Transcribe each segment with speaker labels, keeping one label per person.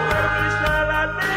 Speaker 1: Quelle que soit la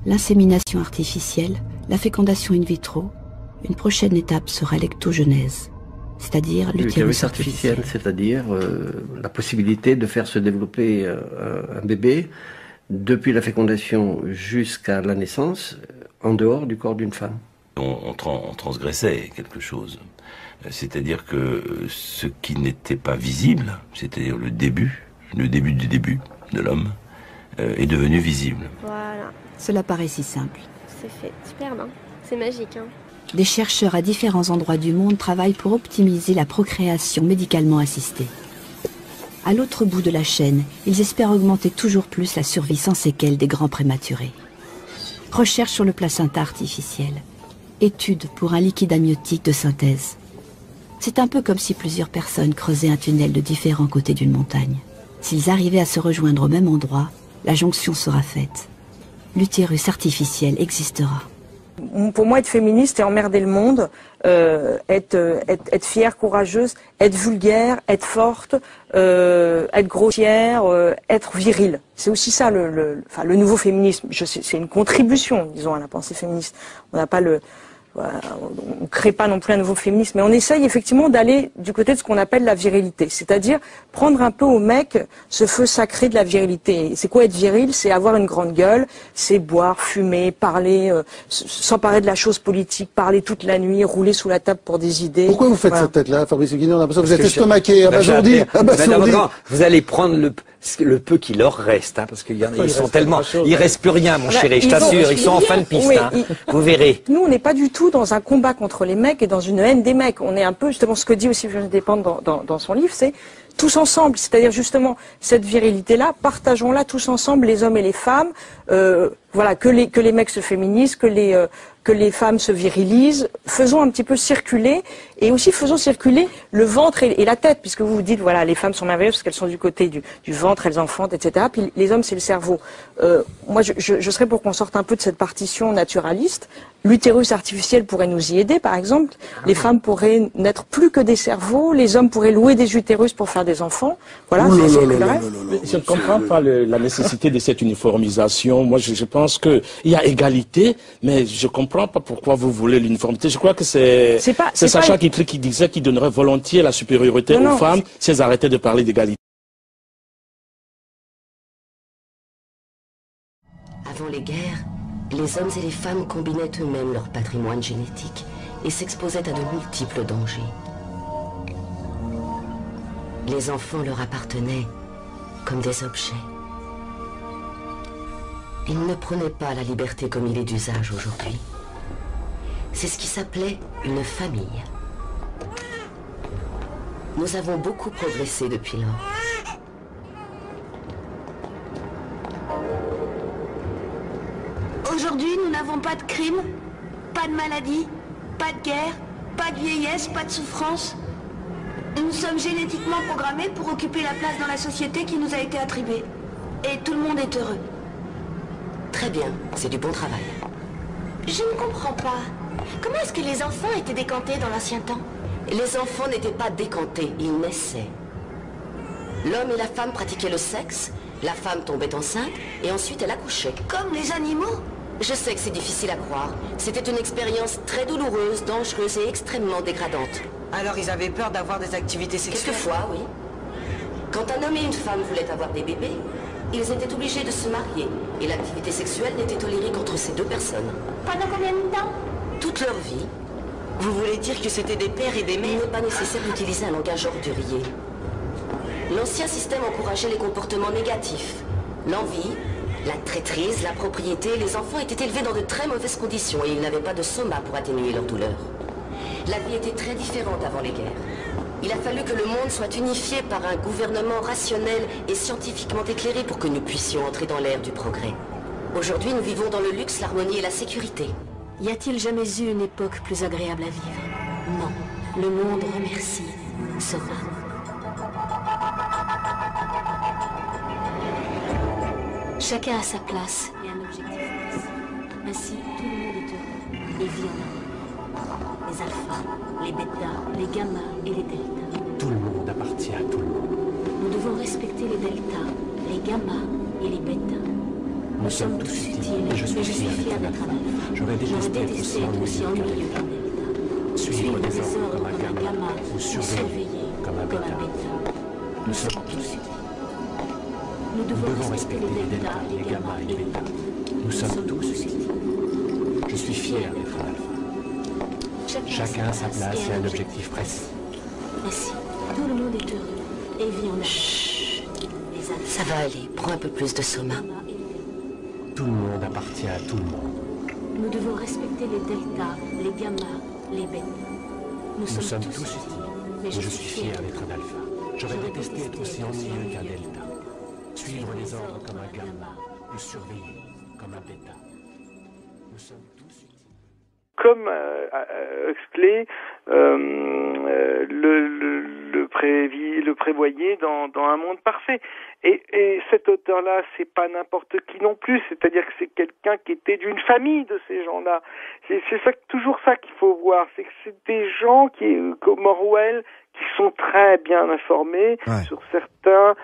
Speaker 1: L'insémination artificielle, la fécondation in vitro, une prochaine étape sera l'ectogenèse, c'est-à-dire l'utérus artificiel.
Speaker 2: C'est-à-dire la possibilité de faire se développer un bébé depuis la fécondation jusqu'à la naissance, en dehors du corps d'une femme.
Speaker 3: On transgressait quelque chose. C'est-à-dire que ce qui n'était pas visible, c'est-à-dire le début du début de l'homme, est devenu visible.
Speaker 4: Voilà.
Speaker 1: Cela paraît si simple.
Speaker 4: C'est fait. Superbe, hein. C'est magique, hein.
Speaker 1: Des chercheurs à différents endroits du monde travaillent pour optimiser la procréation médicalement assistée. À l'autre bout de la chaîne, ils espèrent augmenter toujours plus la survie sans séquelles des grands prématurés. Recherche sur le placenta artificiel. Étude pour un liquide amniotique de synthèse. C'est un peu comme si plusieurs personnes creusaient un tunnel de différents côtés d'une montagne. S'ils arrivaient à se rejoindre au même endroit, la jonction sera faite. L'utérus artificiel existera.
Speaker 5: Pour moi, être féministe, c'est emmerder le monde, être fière, courageuse, être vulgaire, être forte, être grossière, être virile. C'est aussi ça le nouveau féminisme. C'est une contribution, disons, à la pensée féministe. On n'a pas on ne crée pas non plus un nouveau féminisme, mais on essaye effectivement d'aller du côté de ce qu'on appelle la virilité, c'est-à-dire prendre un peu au mec ce feu sacré de la virilité. C'est quoi être viril? C'est avoir une grande gueule, c'est boire, fumer, parler, s'emparer de la chose politique, parler toute la nuit, rouler sous la table pour des idées.
Speaker 6: Pourquoi vous faites cette tête-là, Fabrice Guinon? On a l'impression que vous êtes estomaqué, abasourdi.
Speaker 7: Vous allez prendre le peu qui leur reste, hein, parce qu'ils sont tellement, il reste plus rien, mon chéri, je t'assure, ils sont en fin de piste, hein, vous verrez.
Speaker 5: Nous, on n'est pas du tout dans un combat contre les mecs et dans une haine des mecs. On est un peu, justement, ce que dit aussi Virginie Despentes dans son livre, c'est tous ensemble, c'est-à-dire justement cette virilité-là, partageons-la tous ensemble, les hommes et les femmes, voilà, que les mecs se féminisent, que les femmes se virilisent, faisons un petit peu circuler, et aussi faisons circuler le ventre et la tête, puisque vous vous dites, voilà, les femmes sont merveilleuses parce qu'elles sont du côté du ventre, elles enfantent, etc. Puis les hommes, c'est le cerveau. Moi, je serais pour qu'on sorte un peu de cette partition naturaliste. L'utérus artificiel pourrait nous y aider, par exemple. Les femmes pourraient n'être plus que des cerveaux, les hommes pourraient louer des utérus pour faire des enfants. Voilà,
Speaker 8: je ne comprends pas la nécessité de cette uniformisation. Moi, je pense qu'il y a égalité, mais je ne comprends pas pourquoi vous voulez l'uniformité. Je crois que c'est Sacha Guitry qui disait qu'il donnerait volontiers la supériorité aux femmes si elles arrêtaient de parler d'égalité.
Speaker 9: Avant les guerres, les hommes et les femmes combinaient eux-mêmes leur patrimoine génétique et s'exposaient à de multiples dangers. Les enfants leur appartenaient comme des objets. Ils ne prenaient pas la liberté comme il est d'usage aujourd'hui. C'est ce qui s'appelait une famille. Nous avons beaucoup progressé depuis lors.
Speaker 10: Aujourd'hui, nous n'avons pas de crime, pas de maladie, pas de guerre, pas de vieillesse, pas de souffrance. Nous sommes génétiquement programmés pour occuper la place dans la société qui nous a été attribuée. Et tout le monde est heureux.
Speaker 9: Très bien, c'est du bon travail.
Speaker 10: Je ne comprends pas. Comment est-ce que les enfants étaient décantés dans l'ancien temps?
Speaker 9: Les enfants n'étaient pas décantés, ils naissaient. L'homme et la femme pratiquaient le sexe, la femme tombait enceinte et ensuite elle accouchait.
Speaker 10: Comme les animaux?
Speaker 9: Je sais que c'est difficile à croire. C'était une expérience très douloureuse, dangereuse et extrêmement dégradante.
Speaker 11: Alors ils avaient peur d'avoir des activités sexuelles?
Speaker 9: Quelquefois, oui. Quand un homme et une femme voulaient avoir des bébés, ils étaient obligés de se marier et l'activité sexuelle n'était tolérée qu'entre ces deux personnes.
Speaker 10: Pendant combien de temps?
Speaker 9: Toute leur vie.
Speaker 11: Vous voulez dire que c'était des pères et des mères?
Speaker 9: Il n'est pas nécessaire d'utiliser un langage ordurier. L'ancien système encourageait les comportements négatifs. L'envie, la traîtrise, la propriété. Les enfants étaient élevés dans de très mauvaises conditions et ils n'avaient pas de soma pour atténuer leur douleur. La vie était très différente avant les guerres. Il a fallu que le monde soit unifié par un gouvernement rationnel et scientifiquement éclairé pour que nous puissions entrer dans l'ère du progrès. Aujourd'hui, nous vivons dans le luxe, l'harmonie et la sécurité.
Speaker 12: Y a-t-il jamais eu une époque plus agréable à vivre? Non. Le monde remercie Sora. Chacun a sa place et un objectif précis. Ainsi, tout le monde est heureux et vit en harmonie. Les alphas, les bêtas, les gammas et les deltas.
Speaker 8: Tout le monde appartient à tout le monde.
Speaker 12: Nous devons respecter les deltas, les gammas et les bêtas. Nous sommes tous utiles, mais je suis fier d'être un alpha. J'aurais détesté être aussi ennuyeux qu'un delta. Suivre des ordres comme un gamma ou surveiller comme un bêta. Nous sommes tous utiles. Nous devons respecter les delta, les gamma et les bêta. Nous sommes tous utiles. Je suis fier d'être un alpha. Chacun a sa place et un objectif précis. Ainsi, tout le monde est heureux et vit en harmonie.
Speaker 9: Chut. Ça va aller, prends un peu plus de sommeil.
Speaker 13: Tout le monde appartient à tout le monde.
Speaker 12: Nous devons respecter les deltas, les gamma, les bêta.
Speaker 13: Nous sommes tous utiles, mais je suis fier d'être un alpha. J'aurais détesté être aussi ennuyeux qu'un delta. Suivre les ordres comme un gamma, ou surveiller comme un bêta. Nous sommes tous utiles.
Speaker 14: Comme Huxley le prévoyait dans Un monde parfait. Et cet auteur-là, c'est pas n'importe qui non plus, c'est-à-dire que c'est quelqu'un qui était d'une famille de ces gens-là. C'est ça, toujours ça qu'il faut voir, c'est que c'est des gens comme Orwell, qui sont très bien informés sur certaines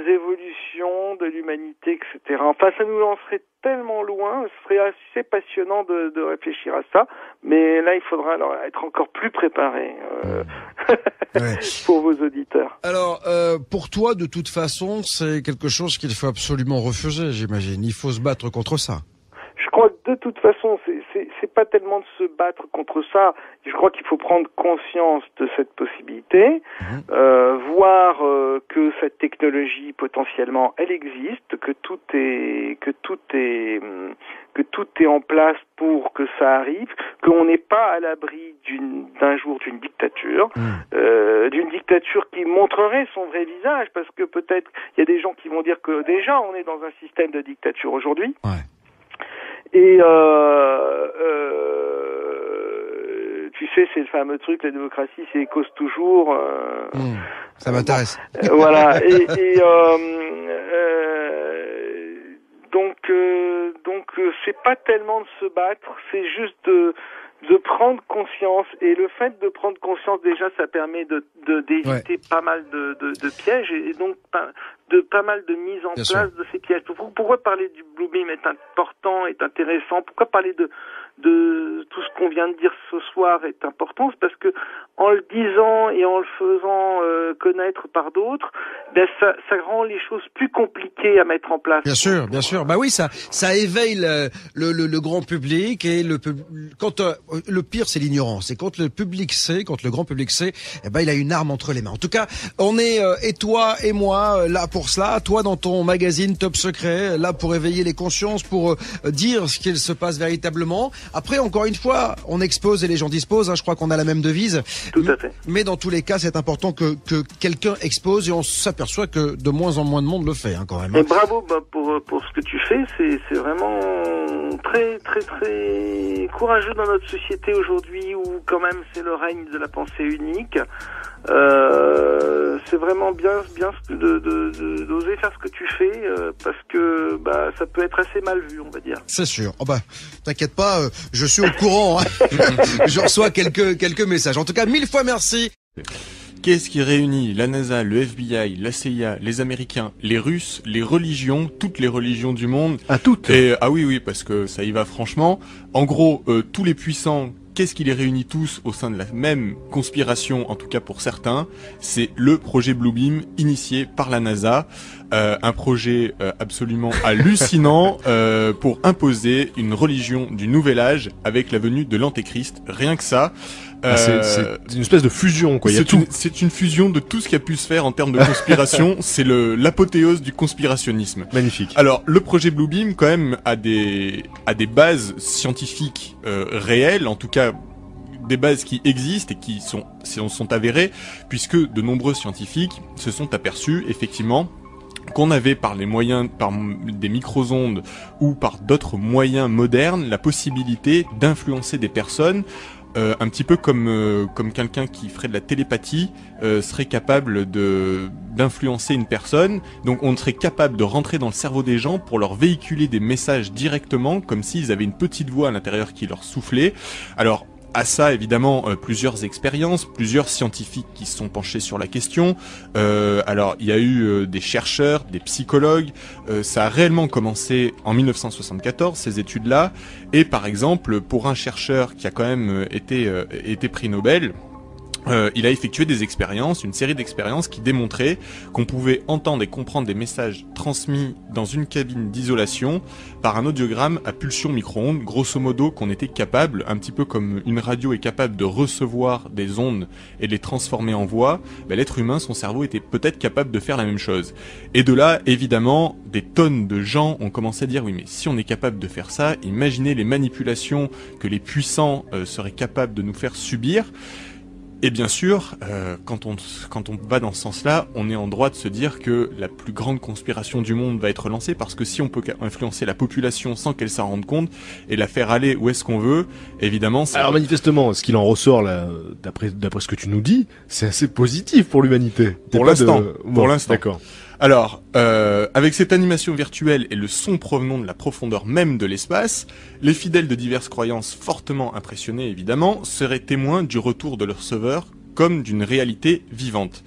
Speaker 14: évolutions de l'humanité, etc. Enfin, ça nous lancerait tellement loin, ce serait assez passionnant de réfléchir à ça, mais là, il faudra alors être encore plus préparé pour vos auditeurs.
Speaker 15: Alors, pour toi, de toute façon, c'est quelque chose qu'il faut absolument refuser, j'imagine. Il faut se battre contre ça.
Speaker 14: Je crois que de toute façon, c'est pas tellement de se battre contre ça. Je crois qu'il faut prendre conscience de cette possibilité, voir que cette technologie potentiellement elle existe, que tout est en place pour que ça arrive, qu'on n'est pas à l'abri d'un jour d'une dictature qui montrerait son vrai visage, parce que peut-être il y a des gens qui vont dire que déjà on est dans un système de dictature aujourd'hui. Et tu sais, c'est le fameux truc, la démocratie, c'est cause toujours.
Speaker 15: Ça m'intéresse.
Speaker 14: Voilà. Donc, c'est pas tellement de se battre, c'est juste de prendre conscience. Et le fait de prendre conscience, déjà, ça permet d'éviter pas mal de pièges et donc de pas mal de mise en place de ces pièges. Pourquoi parler du Blue Beam est important, est intéressant? Pourquoi parler de tout ce qu'on vient de dire ce soir est important? C'est parce que en le disant et en le faisant connaître par d'autres, ça rend les choses plus compliquées à mettre en place.
Speaker 15: Bien sûr. Bah oui, ça éveille le grand public et quand le pire c'est l'ignorance. Et quand le public sait, quand le grand public sait, il a une arme entre les mains. En tout cas, on est et toi et moi là pour cela. Toi dans ton magazine Top Secret, là pour éveiller les consciences, pour dire ce qu'il se passe véritablement. Après, encore une fois, on expose et les gens disposent. Je crois qu'on a la même devise.
Speaker 14: Tout à fait.
Speaker 15: Mais dans tous les cas, c'est important que quelqu'un expose et on s'aperçoit que de moins en moins de monde le fait quand même.
Speaker 14: Et bravo pour ce que tu fais. C'est vraiment très très très courageux dans notre société aujourd'hui où quand même c'est le règne de la pensée unique. C'est vraiment bien d'oser faire ce que tu fais parce que ça peut être assez mal vu, on va dire.
Speaker 15: C'est sûr. T'inquiète pas, je suis au courant. Je reçois quelques messages. En tout cas, 1000 fois merci.
Speaker 16: Qu'est-ce qui réunit la NASA, le FBI, la CIA, les Américains, les Russes, les religions, toutes les religions du monde?
Speaker 17: Toutes.
Speaker 16: Et oui, parce que ça y va franchement. En gros, tous les puissants. Qu'est-ce qui les réunit tous au sein de la même conspiration, en tout cas pour certains? C'est le projet Blue Beam initié par la NASA, un projet absolument hallucinant pour imposer une religion du nouvel âge avec la venue de l'Antéchrist. Rien que ça.
Speaker 17: C'est une espèce de fusion, quoi.
Speaker 16: C'est une fusion de tout ce qui a pu se faire en termes de conspiration. C'est l'apothéose du conspirationnisme.
Speaker 17: Magnifique.
Speaker 16: Alors, le projet Blue Beam, quand même, a des bases scientifiques réelles, en tout cas des bases qui existent et qui sont avérées, puisque de nombreux scientifiques se sont aperçus, effectivement, qu'on avait par des micro-ondes ou par d'autres moyens modernes, la possibilité d'influencer des personnes. Un petit peu comme quelqu'un qui ferait de la télépathie serait capable d'influencer une personne. Donc on serait capable de rentrer dans le cerveau des gens pour leur véhiculer des messages directement, comme s'ils avaient une petite voix à l'intérieur qui leur soufflait. Alors à ça, évidemment, plusieurs expériences, plusieurs scientifiques qui se sont penchés sur la question. Alors, il y a eu des chercheurs, des psychologues. Ça a réellement commencé en 1974, ces études-là. Et par exemple, pour un chercheur qui a quand même été prix Nobel, il a effectué des expériences, une série d'expériences qui démontraient qu'on pouvait entendre et comprendre des messages transmis dans une cabine d'isolation par un audiogramme à pulsion micro-ondes, grosso modo qu'on était capable, un petit peu comme une radio est capable de recevoir des ondes et de les transformer en voix, l'être humain, son cerveau était peut-être capable de faire la même chose. Et de là, évidemment, des tonnes de gens ont commencé à dire oui mais si on est capable de faire ça, imaginez les manipulations que les puissants seraient capables de nous faire subir. Et bien sûr, quand on va dans ce sens-là, on est en droit de se dire que la plus grande conspiration du monde va être lancée, parce que si on peut influencer la population sans qu'elle s'en rende compte et la faire aller où est-ce qu'on veut, évidemment...
Speaker 17: Alors manifestement, ce qu'il en ressort là, d'après ce que tu nous dis, c'est assez positif pour l'humanité.
Speaker 16: Pour l'instant. Pour l'instant.
Speaker 17: D'accord.
Speaker 16: Alors, avec cette animation virtuelle et le son provenant de la profondeur même de l'espace, les fidèles de diverses croyances fortement impressionnés, évidemment, seraient témoins du retour de leur sauveur comme d'une réalité vivante.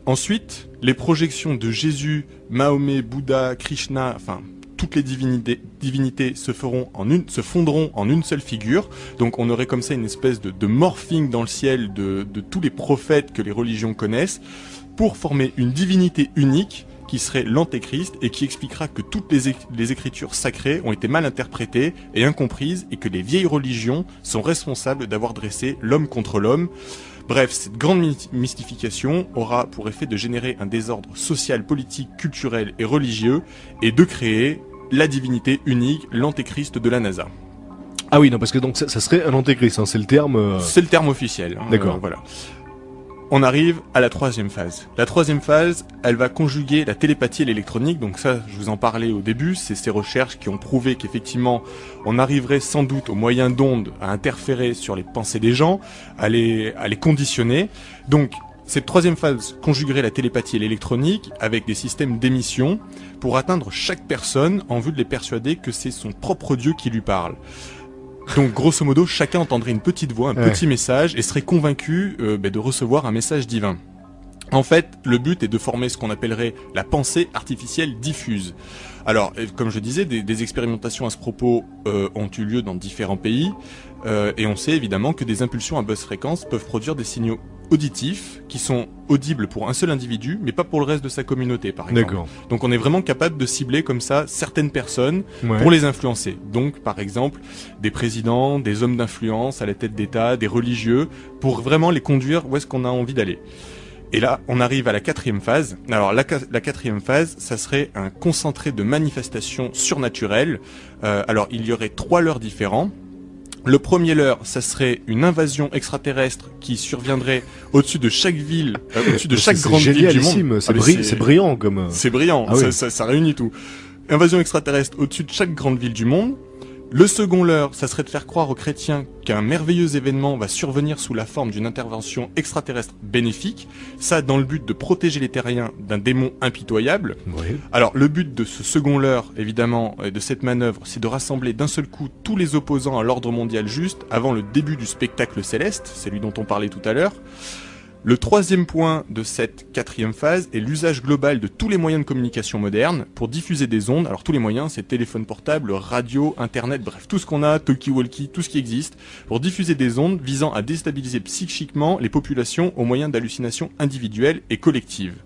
Speaker 16: Ensuite, les projections de Jésus, Mahomet, Bouddha, Krishna, enfin... toutes les divinités se fondront en une seule figure. Donc on aurait comme ça une espèce de morphing dans le ciel de tous les prophètes que les religions connaissent pour former une divinité unique qui serait l'antéchrist et qui expliquera que toutes les écritures sacrées ont été mal interprétées et incomprises et que les vieilles religions sont responsables d'avoir dressé l'homme contre l'homme. Bref, cette grande mystification aura pour effet de générer un désordre social, politique, culturel et religieux et de créer la divinité unique, l'antéchrist de la NASA.
Speaker 17: Ah oui, non, parce que donc ça serait un antéchrist, hein, c'est le terme...
Speaker 16: C'est le terme officiel. Hein,
Speaker 17: d'accord.
Speaker 16: Voilà. On arrive à la troisième phase. La troisième phase, elle va conjuguer la télépathie et l'électronique. Donc ça, je vous en parlais au début, c'est ces recherches qui ont prouvé qu'effectivement, on arriverait sans doute au moyen d'ondes à interférer sur les pensées des gens, à les conditionner. Donc, cette troisième phase conjuguerait la télépathie et l'électronique avec des systèmes d'émission pour atteindre chaque personne en vue de les persuader que c'est son propre Dieu qui lui parle. Donc grosso modo, chacun entendrait une petite voix, un petit message et serait convaincu de recevoir un message divin. En fait, le but est de former ce qu'on appellerait la pensée artificielle diffuse. Alors, comme je disais, des expérimentations à ce propos ont eu lieu dans différents pays et on sait évidemment que des impulsions à basse fréquence peuvent produire des signaux auditifs qui sont audibles pour un seul individu mais pas pour le reste de sa communauté par exemple.
Speaker 17: D'accord.
Speaker 16: Donc on est vraiment capable de cibler comme ça certaines personnes pour les influencer. Donc par exemple des présidents, des hommes d'influence à la tête d'État, des religieux pour vraiment les conduire où est-ce qu'on a envie d'aller. Et là, on arrive à la quatrième phase. Alors la quatrième phase, ça serait un concentré de manifestations surnaturelles. Alors il y aurait 3 leurres différents. Le premier leurre, ça serait une invasion extraterrestre qui surviendrait au-dessus de chaque ville, au-dessus de chaque grande ville du monde.
Speaker 17: C'est brillant comme...
Speaker 16: C'est brillant, ça réunit tout. Invasion extraterrestre au-dessus de chaque grande ville du monde. Le second leurre, ça serait de faire croire aux chrétiens qu'un merveilleux événement va survenir sous la forme d'une intervention extraterrestre bénéfique, ça dans le but de protéger les terriens d'un démon impitoyable.
Speaker 17: Oui.
Speaker 16: Alors le but de ce second leurre, évidemment, de cette manœuvre, c'est de rassembler d'un seul coup tous les opposants à l'ordre mondial juste avant le début du spectacle céleste, c'est lui dont on parlait tout à l'heure. Le troisième point de cette quatrième phase est l'usage global de tous les moyens de communication modernes pour diffuser des ondes. Alors tous les moyens, c'est téléphone portable, radio, internet, bref, tout ce qu'on a, talkie-walkie, tout ce qui existe, pour diffuser des ondes visant à déstabiliser psychiquement les populations au moyen d'hallucinations individuelles et collectives.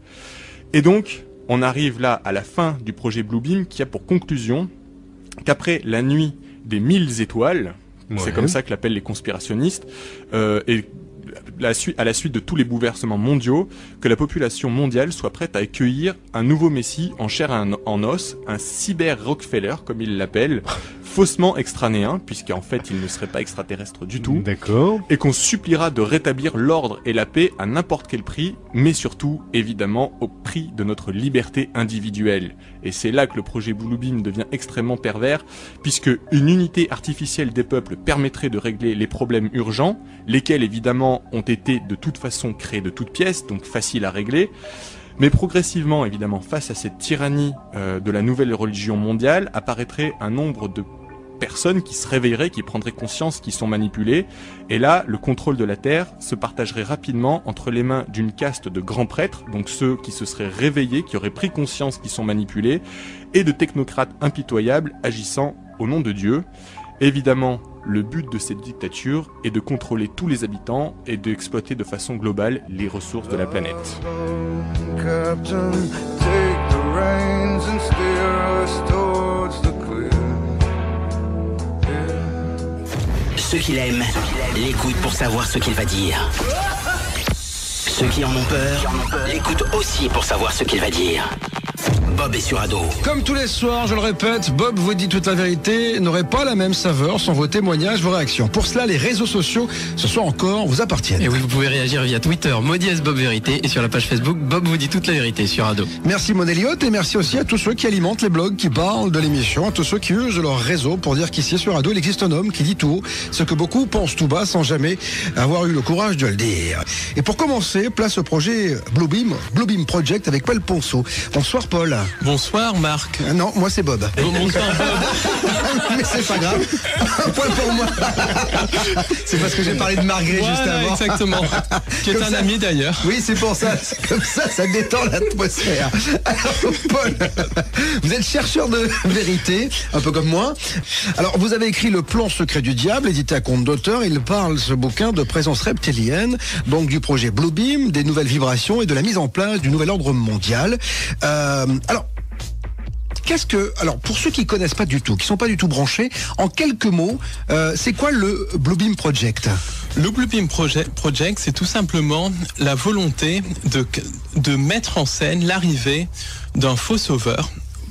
Speaker 16: Et donc, on arrive là à la fin du projet Bluebeam qui a pour conclusion qu'après la nuit des 1000 étoiles, c'est comme ça que l'appellent les conspirationnistes, et à la suite de tous les bouleversements mondiaux, que la population mondiale soit prête à accueillir un nouveau messie en chair et en os, un cyber-Rockefeller, comme il l'appelle, faussement extranéen, puisqu'en fait il ne serait pas extraterrestre du tout, et qu'on suppliera de rétablir l'ordre et la paix à n'importe quel prix, mais surtout, évidemment, au prix de notre liberté individuelle. Et c'est là que le projet Bluebeam devient extrêmement pervers, puisque une unité artificielle des peuples permettrait de régler les problèmes urgents, lesquels évidemment ont été de toute façon créés de toutes pièces, donc faciles à régler. Mais progressivement, évidemment, face à cette tyrannie de la nouvelle religion mondiale, apparaîtrait un nombre de personnes qui se réveilleraient, qui prendraient conscience qu'ils sont manipulés. Et là, le contrôle de la Terre se partagerait rapidement entre les mains d'une caste de grands prêtres, donc ceux qui se seraient réveillés, qui auraient pris conscience qu'ils sont manipulés, et de technocrates impitoyables agissant au nom de Dieu. Évidemment, le but de cette dictature est de contrôler tous les habitants et d'exploiter de façon globale les ressources de la planète.
Speaker 18: Ceux qui l'aiment l'écoutent pour savoir ce qu'il va dire. Ceux qui en ont peur l'écoutent aussi pour savoir ce qu'il va dire. Bob est sur Ado.
Speaker 15: Comme tous les soirs, je le répète, Bob vous dit toute la vérité, n'aurait pas la même saveur sans vos témoignages, vos réactions. Pour cela, les réseaux sociaux, ce soir encore, vous appartiennent.
Speaker 19: Et oui, vous pouvez réagir via Twitter, Maudiès Bob Vérité, et sur la page Facebook, Bob vous dit toute la vérité sur Ado.
Speaker 15: Merci Mon Elliott, et merci aussi à tous ceux qui alimentent les blogs, qui parlent de l'émission, à tous ceux qui usent leur réseau pour dire qu'ici sur Ado, il existe un homme qui dit tout haut ce que beaucoup pensent tout bas sans jamais avoir eu le courage de le dire. Et pour commencer, place au projet Bluebeam Project avec Paul Ponceau. Bonsoir Paul.
Speaker 19: Bonsoir Marc.
Speaker 15: Non, moi c'est Bob.
Speaker 19: Bonsoir Bob.
Speaker 15: Mais c'est pas grave. Un point pour moi. C'est parce que j'ai parlé de Margré juste avant.
Speaker 19: Exactement. Qui est un ami d'ailleurs.
Speaker 15: Oui, c'est pour ça. Comme ça détend l'atmosphère. Alors Paul, vous êtes chercheur de vérité, un peu comme moi. Alors vous avez écrit Le Plan secret du diable, édité à compte d'auteur. Il parle, ce bouquin, de présence reptilienne, donc du projet Bluebeam, des nouvelles vibrations et de la mise en place du nouvel ordre mondial. Alors, pour ceux qui connaissent pas du tout, qui sont pas du tout branchés, en quelques mots, c'est quoi le Bluebeam Project ?
Speaker 19: Le Bluebeam Project, c'est tout simplement la volonté de mettre en scène l'arrivée d'un faux sauveur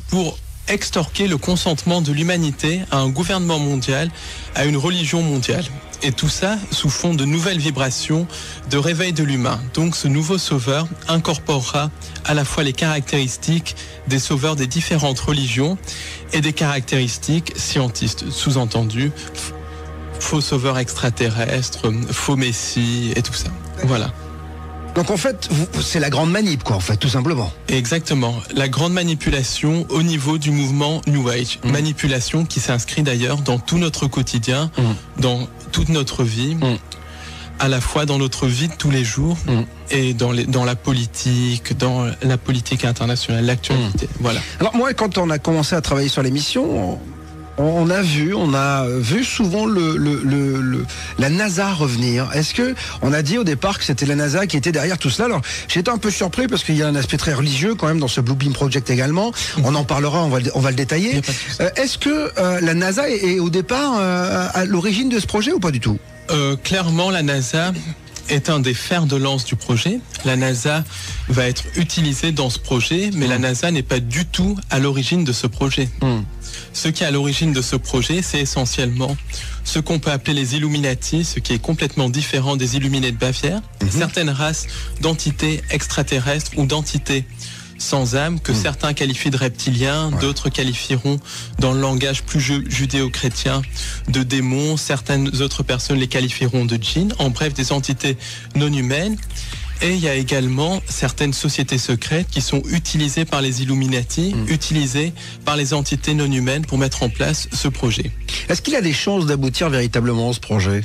Speaker 19: pour extorquer le consentement de l'humanité à un gouvernement mondial, à une religion mondiale. Et tout ça sous fond de nouvelles vibrations, de réveil de l'humain. Donc ce nouveau sauveur incorporera à la fois les caractéristiques des sauveurs des différentes religions et des caractéristiques scientistes, sous-entendu faux sauveurs extraterrestres, faux messie et tout ça. Voilà.
Speaker 15: Donc en fait, c'est la grande manip, quoi, en fait, tout simplement.
Speaker 19: Exactement. La grande manipulation au niveau du mouvement New Age. Manipulation qui s'inscrit d'ailleurs dans tout notre quotidien, dans toute notre vie, à la fois dans notre vie de tous les jours et dans la politique internationale, l'actualité. Voilà.
Speaker 15: Alors moi, quand on a commencé à travailler sur l'émission, on a vu souvent la NASA revenir. Est-ce que on a dit au départ que c'était la NASA qui était derrière tout cela? Alors j'étais un peu surpris parce qu'il y a un aspect très religieux quand même dans ce Bluebeam Project également. On en parlera, on va le détailler. Est-ce que la NASA est au départ à l'origine de ce projet ou pas du tout?
Speaker 19: Clairement, la NASA est un des fers de lance du projet. La NASA va être utilisée dans ce projet, mais la NASA n'est pas du tout à l'origine de ce projet. Ce qui est à l'origine de ce projet, c'est essentiellement ce qu'on peut appeler les Illuminati, ce qui est complètement différent des Illuminés de Bavière. Certaines races d'entités extraterrestres ou d'entités sans âme, que certains qualifient de reptiliens, d'autres qualifieront dans le langage plus judéo-chrétien de démons, certaines autres personnes les qualifieront de djinns, en bref des entités non humaines. Et il y a également certaines sociétés secrètes qui sont utilisées par les Illuminati, utilisées par les entités non humaines pour mettre en place ce projet.
Speaker 15: Est-ce qu'il a des chances d'aboutir véritablement ce projet ?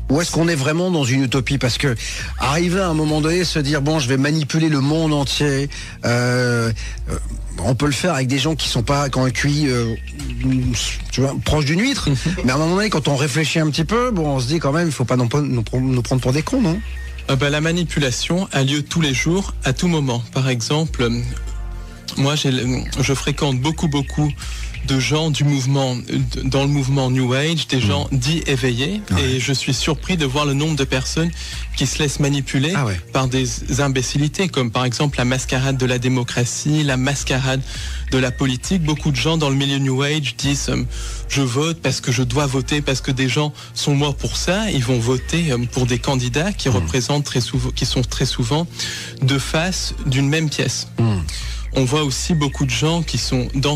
Speaker 15: Ou est-ce qu'on est vraiment dans une utopie? Parce que arriver à un moment donné, se dire bon, je vais manipuler le monde entier, on peut le faire avec des gens qui sont pas quand un QI proche d'une huître. Mais à un moment donné, quand on réfléchit un petit peu, bon, on se dit quand même, il faut pas nous prendre pour des cons, non?
Speaker 19: La manipulation a lieu tous les jours, à tout moment. Par exemple, moi, je fréquente beaucoup de gens dans le mouvement New Age, des gens dits éveillés, et je suis surpris de voir le nombre de personnes qui se laissent manipuler par des imbécilités, comme par exemple la mascarade de la démocratie, la mascarade de la politique. Beaucoup de gens dans le milieu New Age disent je vote parce que je dois voter, parce que des gens sont morts pour ça. Ils vont voter pour des candidats qui représentent qui sont très souvent deux faces d'une même pièce. On voit aussi beaucoup de gens qui sont dans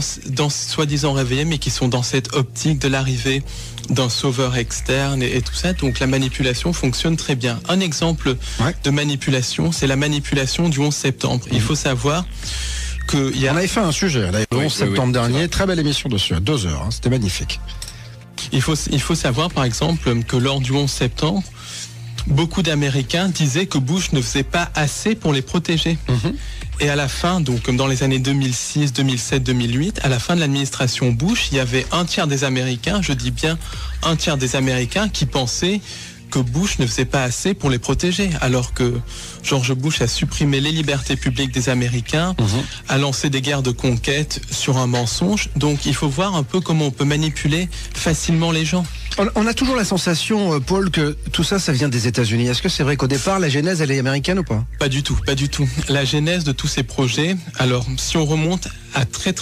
Speaker 19: soi-disant réveillés, mais qui sont dans cette optique de l'arrivée d'un sauveur externe et tout ça. Donc la manipulation fonctionne très bien. Un exemple de manipulation, c'est la manipulation du 11 septembre. Il faut savoir que...
Speaker 15: On avait fait un sujet le 11 septembre dernier, très belle émission dessus, à 2 heures, c'était magnifique.
Speaker 19: Il faut savoir, par exemple, que lors du 11 septembre, beaucoup d'Américains disaient que Bush ne faisait pas assez pour les protéger. Et à la fin, donc comme dans les années 2006, 2007, 2008, à la fin de l'administration Bush, il y avait un tiers des Américains, je dis bien un tiers des Américains, qui pensaient que Bush ne faisait pas assez pour les protéger, alors que George Bush a supprimé les libertés publiques des Américains, a lancé des guerres de conquête sur un mensonge. Donc il faut voir un peu comment on peut manipuler facilement les gens.
Speaker 15: On a toujours la sensation, Paul, que tout ça, ça vient des États-Unis. Est-ce que c'est vrai qu'au départ, la genèse, elle est américaine ou pas?
Speaker 19: Pas du tout, pas du tout. La genèse de tous ces projets, alors si on remonte à très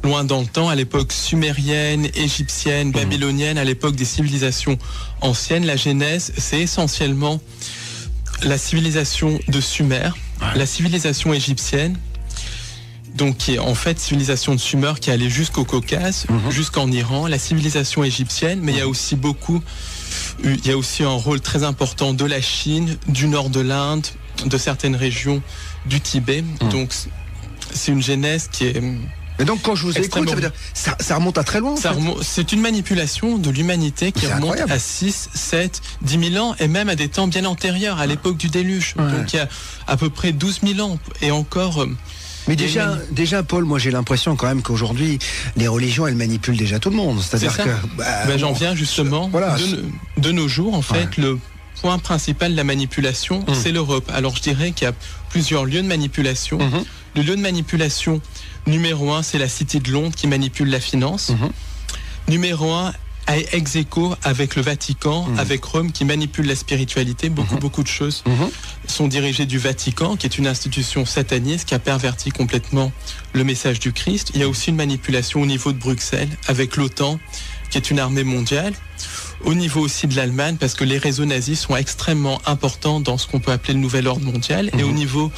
Speaker 19: loin dans le temps, à l'époque sumérienne, égyptienne, babylonienne, à l'époque des civilisations anciennes, la genèse, c'est essentiellement la civilisation de Sumer, la civilisation égyptienne, donc qui est en fait civilisation de Sumer qui allait jusqu'au Caucase, jusqu'en Iran, la civilisation égyptienne, mais il y a aussi un rôle très important de la Chine, du nord de l'Inde, de certaines régions du Tibet. Donc c'est une genèse qui est...
Speaker 15: Et donc quand je vous écoute, ça veut dire ça remonte à très loin.
Speaker 19: C'est une manipulation de l'humanité qui remonte à 6, 7, 10 000 ans et même à des temps bien antérieurs, à l'époque du déluge. Donc il y a à peu près 12 000 ans et encore...
Speaker 15: Mais déjà, Paul, moi j'ai l'impression quand même qu'aujourd'hui, les religions, elles manipulent déjà tout le monde. C'est-à-dire que...
Speaker 19: j'en viens justement. De nos jours, en fait, le point principal de la manipulation, c'est l'Europe. Alors je dirais qu'il y a plusieurs lieux de manipulation. Le lieu de manipulation numéro 1, c'est la City de Londres qui manipule la finance. Numéro 1, ex aequo avec le Vatican, avec Rome qui manipule la spiritualité. Beaucoup de choses sont dirigées du Vatican, qui est une institution sataniste qui a perverti complètement le message du Christ. Il y a aussi une manipulation au niveau de Bruxelles avec l'OTAN, qui est une armée mondiale. Au niveau aussi de l'Allemagne, parce que les réseaux nazis sont extrêmement importants dans ce qu'on peut appeler le nouvel ordre mondial. Et au niveau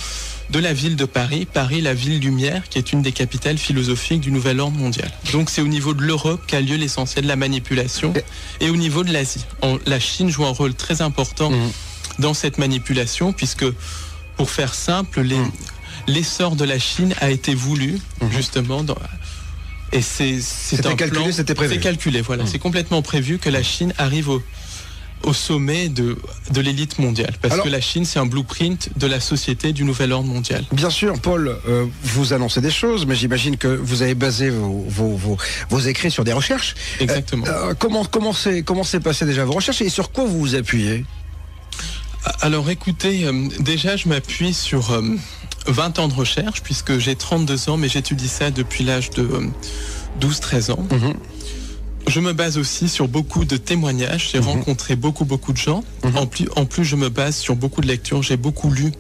Speaker 19: de la ville de Paris, la ville lumière, qui est une des capitales philosophiques du nouvel ordre mondial. Donc c'est au niveau de l'Europe qu'a lieu l'essentiel de la manipulation, et au niveau de l'Asie. La Chine joue un rôle très important dans cette manipulation, puisque, pour faire simple, l'essor de la Chine a été voulu, justement, et c'était
Speaker 15: calculé, c'était prévu.
Speaker 19: C'est calculé, voilà. C'est complètement prévu que la Chine arrive au sommet de l'élite mondiale. Parce que la Chine, c'est un blueprint de la société du nouvel ordre mondial.
Speaker 15: Bien sûr, Paul, vous annoncez des choses, mais j'imagine que vous avez basé vos écrits sur des recherches.
Speaker 19: Exactement.
Speaker 15: Comment s'est passé déjà vos recherches et sur quoi vous vous appuyez?
Speaker 19: Alors écoutez, déjà je m'appuie sur 20 ans de recherche, puisque j'ai 32 ans, mais j'étudie ça depuis l'âge de 12-13 ans. Je me base aussi sur beaucoup de témoignages. J'ai rencontré beaucoup de gens. En plus, je me base sur beaucoup de lectures. J'ai beaucoup lu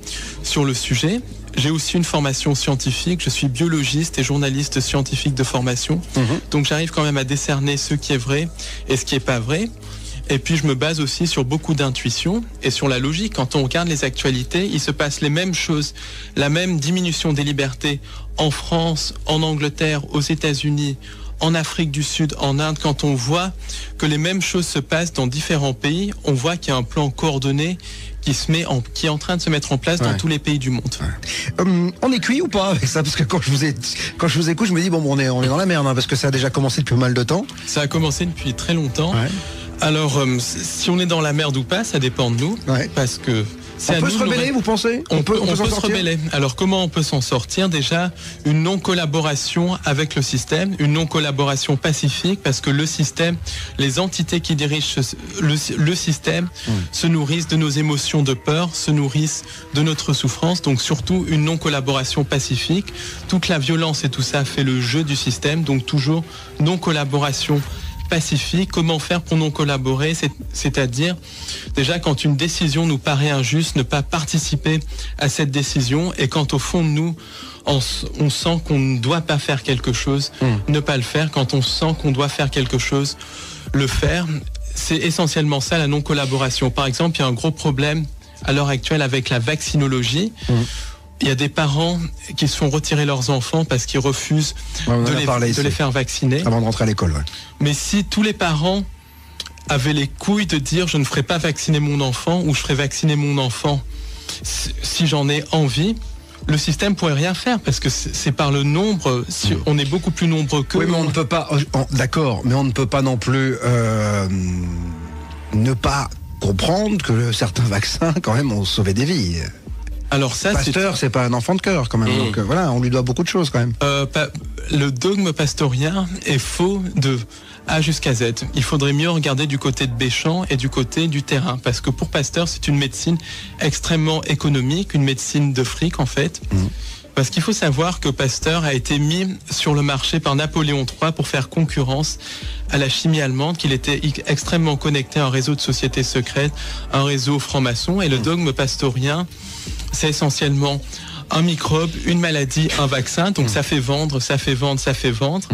Speaker 19: sur le sujet. J'ai aussi une formation scientifique. Je suis biologiste et journaliste scientifique de formation. Donc j'arrive quand même à décerner ce qui est vrai et ce qui est pas vrai. Et puis je me base aussi sur beaucoup d'intuition et sur la logique. Quand on regarde les actualités, il se passe les mêmes choses. La même diminution des libertés en France, en Angleterre, aux États-Unis, en Afrique du Sud, en Inde. Quand on voit que les mêmes choses se passent dans différents pays, on voit qu'il y a un plan coordonné qui est en train de se mettre en place dans tous les pays du monde.
Speaker 15: On est cuit ou pas avec ça? Parce que quand je vous écoute, je me dis on est dans la merde, parce que ça a déjà commencé depuis pas mal de temps.
Speaker 19: Ça a commencé depuis très longtemps. Alors, si on est dans la merde ou pas, ça dépend de nous, parce que
Speaker 15: on peut se rebeller, vous pensez?
Speaker 19: On peut se rebeller. Alors comment on peut s'en sortir? Déjà, une non-collaboration avec le système, une non-collaboration pacifique, parce que le système, les entités qui dirigent le système se nourrissent de nos émotions de peur, se nourrissent de notre souffrance. Donc surtout une non-collaboration pacifique. Toute la violence et tout ça fait le jeu du système. Donc toujours non-collaboration pacifique. Comment faire pour non collaborer? C'est-à-dire, déjà, quand une décision nous paraît injuste, ne pas participer à cette décision, et quand au fond de nous, on sent qu'on ne doit pas faire quelque chose, ne pas le faire. Quand on sent qu'on doit faire quelque chose, le faire. C'est essentiellement ça, la non-collaboration. Par exemple, il y a un gros problème à l'heure actuelle avec la vaccinologie. Il y a des parents qui se font retirer leurs enfants parce qu'ils refusent de les faire vacciner.
Speaker 15: Avant de rentrer à l'école,
Speaker 19: Mais si tous les parents avaient les couilles de dire je ne ferai pas vacciner mon enfant, ou je ferai vacciner mon enfant si j'en ai envie, le système pourrait rien faire parce que c'est par le nombre. Si on est beaucoup plus nombreux que.
Speaker 15: Oui, mais on ne peut pas. D'accord, mais on ne peut pas non plus ne pas comprendre que certains vaccins, quand même, ont sauvé des vies.
Speaker 19: Alors ça,
Speaker 15: Pasteur, c'est pas un enfant de cœur, quand même. Donc voilà, on lui doit beaucoup de choses, quand même.
Speaker 19: Le dogme pastorien est faux de A jusqu'à Z. Il faudrait mieux regarder du côté de Béchamp et du côté du terrain, parce que pour Pasteur, c'est une médecine extrêmement économique, une médecine de fric, en fait. Parce qu'il faut savoir que Pasteur a été mis sur le marché par Napoléon III pour faire concurrence à la chimie allemande, qu'il était extrêmement connecté à un réseau de sociétés secrètes, un réseau franc-maçon, et le dogme pastorien, c'est essentiellement un microbe, une maladie, un vaccin, donc ça fait vendre, ça fait vendre, ça fait vendre.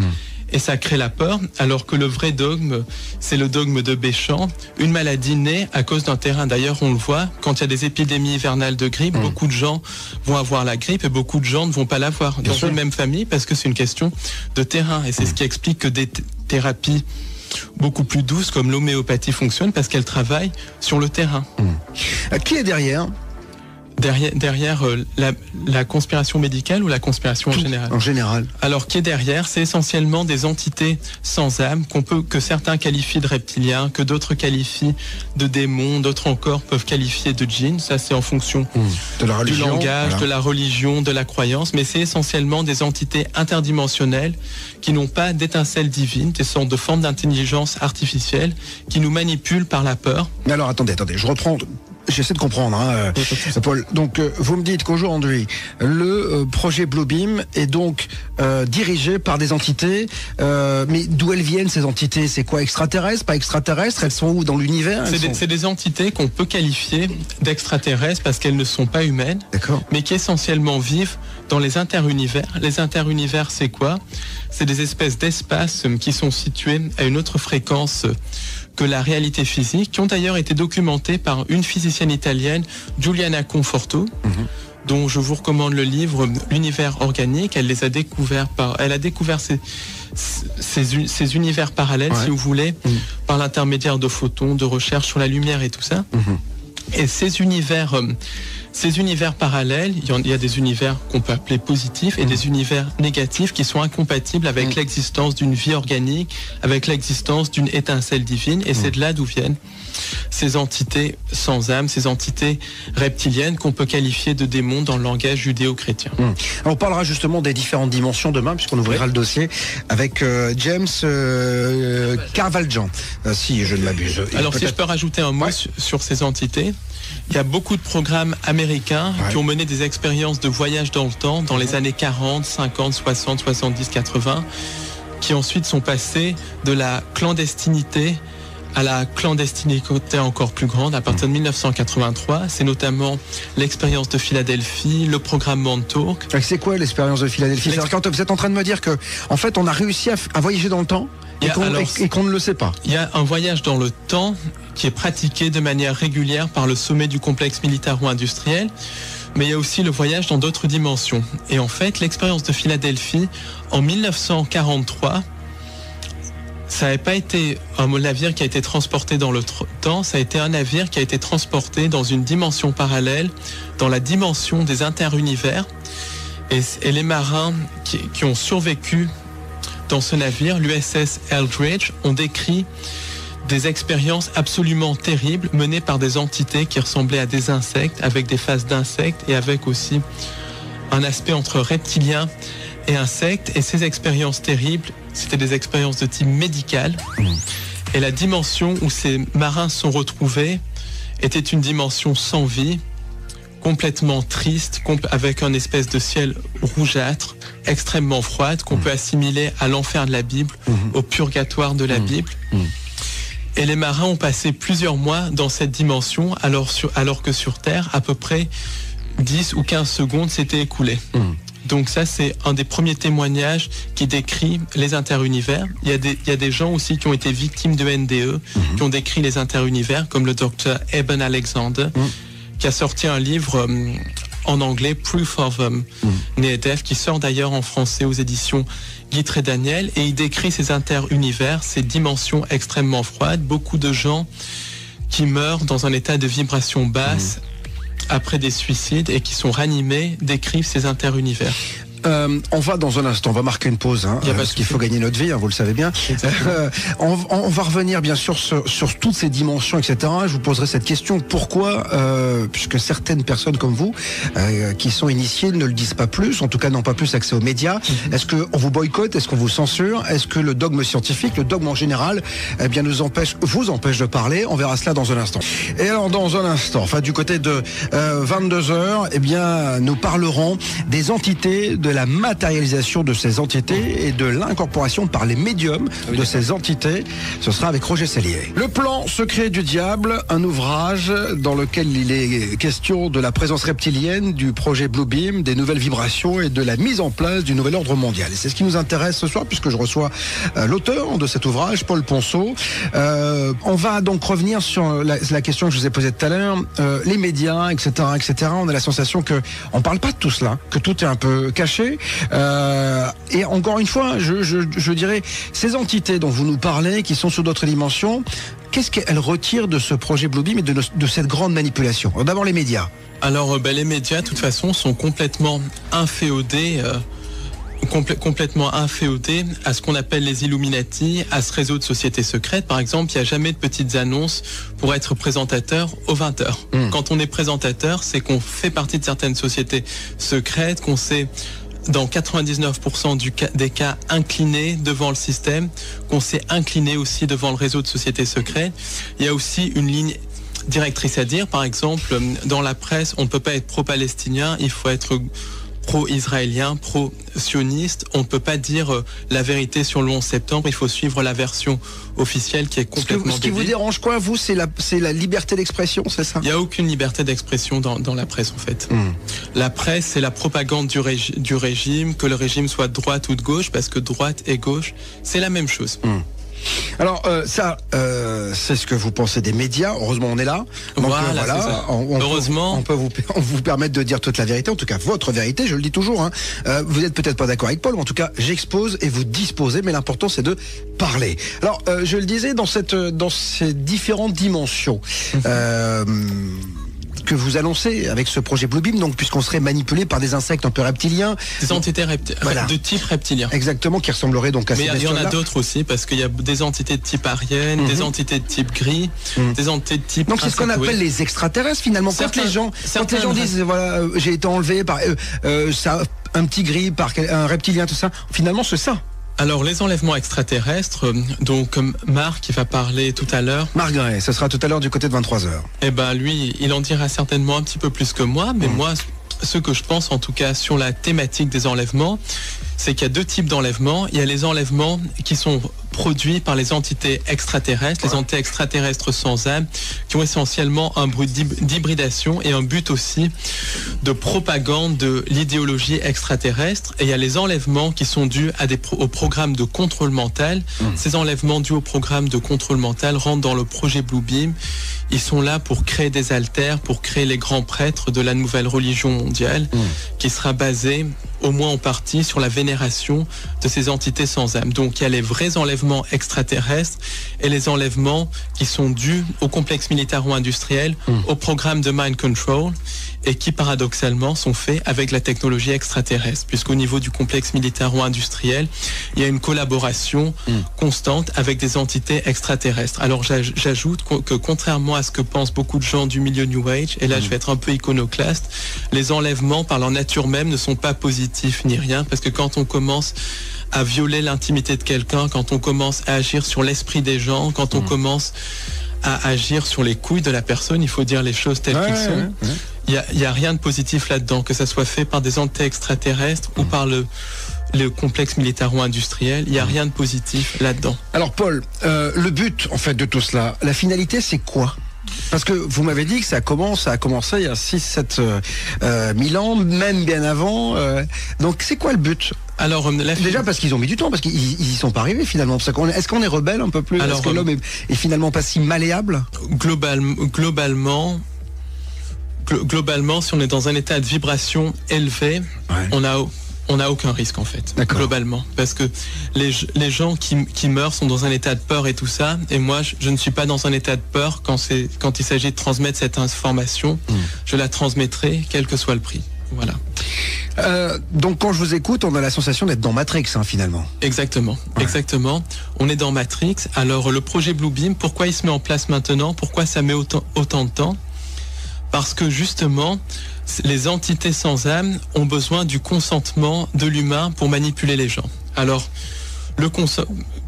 Speaker 19: Et ça crée la peur, alors que le vrai dogme, c'est le dogme de Béchamp. Une maladie naît à cause d'un terrain. D'ailleurs, on le voit, quand il y a des épidémies hivernales de grippe, beaucoup de gens vont avoir la grippe et beaucoup de gens ne vont pas l'avoir dans une même famille parce que c'est une question de terrain. Et c'est ce qui explique que des thérapies beaucoup plus douces comme l'homéopathie fonctionnent parce qu'elles travaillent sur le terrain.
Speaker 15: Qui est derrière ?
Speaker 19: Derrière la conspiration médicale ou la conspiration en général ?
Speaker 15: En général.
Speaker 19: Alors, qui est derrière ? C'est essentiellement des entités sans âme que certains qualifient de reptiliens, que d'autres qualifient de démons, d'autres encore peuvent qualifier de djinns. Ça, c'est en fonction
Speaker 15: de la religion,
Speaker 19: du langage, de la religion, de la croyance. Mais c'est essentiellement des entités interdimensionnelles qui n'ont pas d'étincelle divine, des sortes de formes d'intelligence artificielle qui nous manipulent par la peur.
Speaker 15: Mais alors, attendez, je reprends... J'essaie de comprendre, Paul. Donc, vous me dites qu'aujourd'hui, le projet Bluebeam est donc dirigé par des entités. Mais d'où elles viennent, ces entités ? C'est quoi, extraterrestres, pas extraterrestres ? Elles sont où dans l'univers ?
Speaker 19: C'est des entités qu'on peut qualifier d'extraterrestres parce qu'elles ne sont pas humaines, mais qui essentiellement vivent dans les interunivers. Les interunivers, c'est quoi ? C'est des espèces d'espaces qui sont situés à une autre fréquence que la réalité physique, qui ont d'ailleurs été documentées par une physicienne italienne, Giuliana Conforto, dont je vous recommande le livre L'univers organique. Elle les a découverts elle a découvert ces univers parallèles, si vous voulez, par l'intermédiaire de photons, de recherche sur la lumière et tout ça. Et ces univers parallèles, il y a des univers qu'on peut appeler positifs et des univers négatifs qui sont incompatibles avec l'existence d'une vie organique, avec l'existence d'une étincelle divine. Et c'est de là d'où viennent ces entités sans âme, ces entités reptiliennes qu'on peut qualifier de démons dans le langage judéo-chrétien.
Speaker 15: On parlera justement des différentes dimensions demain, puisqu'on ouvrira le dossier avec James Carvaljan, si je ne m'abuse.
Speaker 19: Alors si je peux rajouter un mot sur ces entités, il y a beaucoup de programmes américains qui ont mené des expériences de voyage dans le temps dans les années 40, 50, 60, 70, 80, qui ensuite sont passés de la clandestinité à la clandestinité encore plus grande à partir de 1983. C'est notamment l'expérience de Philadelphie, le programme Montauk.
Speaker 15: C'est quoi l'expérience de Philadelphie ? C'est-à-dire quand vous êtes en train de me dire que, en fait, on a réussi à voyager dans le temps et qu'on ne le sait pas.
Speaker 19: Il y a un voyage dans le temps qui est pratiqué de manière régulière par le sommet du complexe militaro-industriel, mais il y a aussi le voyage dans d'autres dimensions. Et en fait, l'expérience de Philadelphie, en 1943, ça n'avait pas été un navire qui a été transporté dans le temps, ça a été un navire qui a été transporté dans une dimension parallèle, dans la dimension des interunivers. Et les marins qui ont survécu dans ce navire, l'USS Eldridge, ont décrit des expériences absolument terribles menées par des entités qui ressemblaient à des insectes, avec des faces d'insectes et avec aussi un aspect entre reptilien et insectes. Et ces expériences terribles, c'était des expériences de type médical. Et la dimension où ces marins sont retrouvés était une dimension sans vie, complètement triste, avec un espèce de ciel rougeâtre, extrêmement froide, qu'on peut assimiler à l'enfer de la Bible, au purgatoire de la Bible. Et les marins ont passé plusieurs mois dans cette dimension, alors que sur Terre, à peu près 10 ou 15 secondes s'étaient écoulées. Donc ça, c'est un des premiers témoignages qui décrit les interunivers. Il y a des gens aussi qui ont été victimes de NDE, qui ont décrit les interunivers, comme le docteur Eben Alexander, qui a sorti un livre en anglais, Proof of Near Death, qui sort d'ailleurs en français aux éditions Guitry et Daniel, et il décrit ces interunivers, ces dimensions extrêmement froides, beaucoup de gens qui meurent dans un état de vibration basse, après des suicides et qui sont ranimés décrivent ces interunivers.
Speaker 15: On va dans un instant, on va marquer une pause, parce qu'il faut gagner notre vie, vous le savez bien. On va revenir bien sûr sur toutes ces dimensions, etc. Je vous poserai cette question, pourquoi, puisque certaines personnes comme vous, qui sont initiées, ne le disent pas plus, en tout cas n'ont pas plus accès aux médias. Est-ce qu'on vous boycotte, est-ce qu'on vous censure, est-ce que le dogme scientifique, le dogme en général, vous empêche de parler? On verra cela dans un instant. Et alors dans un instant, du côté de 22h, nous parlerons des entités, de la matérialisation de ces entités et de l'incorporation par les médiums de ces entités. Ce sera avec Roger Sellier. Le plan secret du diable, un ouvrage dans lequel il est question de la présence reptilienne, du projet Bluebeam, des nouvelles vibrations et de la mise en place du nouvel ordre mondial. Et c'est ce qui nous intéresse ce soir puisque je reçois l'auteur de cet ouvrage, Paul Ponceau. On va donc revenir sur la question que je vous ai posée tout à l'heure. Les médias, etc., etc. On a la sensation que on parle pas de tout cela, que tout est un peu caché. Et encore une fois, je dirais, ces entités dont vous nous parlez, qui sont sous d'autres dimensions, qu'est-ce qu'elles retirent de ce projet Bluebeam et de cette grande manipulation? Alors, d'abord les médias.
Speaker 19: Alors les médias, de toute façon, sont complètement inféodés. Complètement inféodés à ce qu'on appelle les Illuminati, à ce réseau de sociétés secrètes. Par exemple, il n'y a jamais de petites annonces pour être présentateur aux 20h. Quand on est présentateur, c'est qu'on fait partie de certaines sociétés secrètes, qu'on s'est dans 99% des cas incliné devant le système, qu'on s'est incliné aussi devant le réseau de sociétés secrètes. Il y a aussi une ligne directrice à dire. Par exemple, dans la presse, on ne peut pas être pro-palestinien, il faut être pro-israélien, pro-sioniste. On ne peut pas dire la vérité sur le 11 septembre, il faut suivre la version officielle qui est complètement
Speaker 15: Ce qui vous dérange quoi, vous, c'est la liberté d'expression, c'est ça?
Speaker 19: Il n'y a aucune liberté d'expression dans la presse, en fait. La presse, c'est la propagande du régime, que le régime soit de droite ou de gauche, parce que droite et gauche, c'est la même chose.
Speaker 15: Alors c'est ce que vous pensez des médias. Heureusement on est là. Donc,
Speaker 19: voilà. Heureusement,
Speaker 15: on peut vous permettre de dire toute la vérité, en tout cas votre vérité. Je le dis toujours. Vous n'êtes peut-être pas d'accord avec Paul, mais en tout cas j'expose et vous disposez. Mais l'important c'est de parler. Alors je le disais dans ces différentes dimensions. Que vous annoncez avec ce projet Bluebeam, donc puisqu'on serait manipulé par des insectes un peu reptiliens,
Speaker 19: des entités de type reptilien.
Speaker 15: Exactement, qui ressembleraient donc à ces
Speaker 19: bestioles-là. Mais il y en a d'autres aussi, parce qu'il y a des entités de type arienne, des entités de type gris, des entités de type.
Speaker 15: Donc c'est ce qu'on appelle les extraterrestres finalement. Quand les gens disent voilà, j'ai été enlevé par un petit gris, par un reptilien, tout ça, finalement c'est ça.
Speaker 19: Alors les enlèvements extraterrestres, donc Marc qui va parler tout à l'heure.
Speaker 15: Marc Gray, ce sera tout à l'heure du côté de 23h.
Speaker 19: Eh ben lui, il en dira certainement un petit peu plus que moi, mais moi, ce que je pense en tout cas sur la thématique des enlèvements, c'est qu'il y a deux types d'enlèvements. Il y a les enlèvements qui sont produits par les entités extraterrestres, les entités extraterrestres sans âme, qui ont essentiellement un but d'hybridation et un but aussi de propagande de l'idéologie extraterrestre. Et il y a les enlèvements qui sont dus au programme de contrôle mental. Ces enlèvements dus au programme de contrôle mental rentrent dans le projet Bluebeam. Ils sont là pour créer des alters, pour créer les grands prêtres de la nouvelle religion mondiale, qui sera basée, au moins en partie, sur la vénération de ces entités sans âme. Donc il y a les vrais enlèvements extraterrestres et les enlèvements qui sont dus au complexe militaro-industriel, au programme de mind control, et qui paradoxalement sont faits avec la technologie extraterrestre, puisqu'au niveau du complexe militaro-industriel, il y a une collaboration constante avec des entités extraterrestres. Alors j'ajoute que contrairement à ce que pensent beaucoup de gens du milieu New Age, et là je vais être un peu iconoclaste, les enlèvements par leur nature même ne sont pas positifs ni rien, parce que quand on commence à violer l'intimité de quelqu'un, quand on commence à agir sur l'esprit des gens, quand on commence à agir sur les couilles de la personne, il faut dire les choses telles qu'elles sont. Il y a rien de positif là-dedans, que ça soit fait par des entités extraterrestres ou par le complexe militaro-industriel, il n'y a rien de positif là-dedans.
Speaker 15: Alors Paul, le but en fait de tout cela, la finalité c'est quoi ? Parce que vous m'avez dit que ça a commencé il y a 6-7 000 ans, même bien avant. Donc c'est quoi le but ?
Speaker 19: Alors,
Speaker 15: déjà parce qu'ils ont mis du temps, parce qu'ils y sont pas arrivés finalement. Est-ce qu'on est rebelle un peu plus ? Est-ce que l'homme est finalement pas si malléable ?
Speaker 19: Globalement, si on est dans un état de vibration élevé, on a on n'a aucun risque en fait, globalement, parce que les gens qui meurent sont dans un état de peur et tout ça, et moi je ne suis pas dans un état de peur quand il s'agit de transmettre cette information, je la transmettrai quel que soit le prix. Voilà.
Speaker 15: Donc quand je vous écoute, on a la sensation d'être dans Matrix finalement.
Speaker 19: Exactement, exactement. On est dans Matrix. Alors le projet Bluebeam, pourquoi il se met en place maintenant? Pourquoi ça met autant de temps? Parce que justement, les entités sans âme ont besoin du consentement de l'humain pour manipuler les gens. Alors,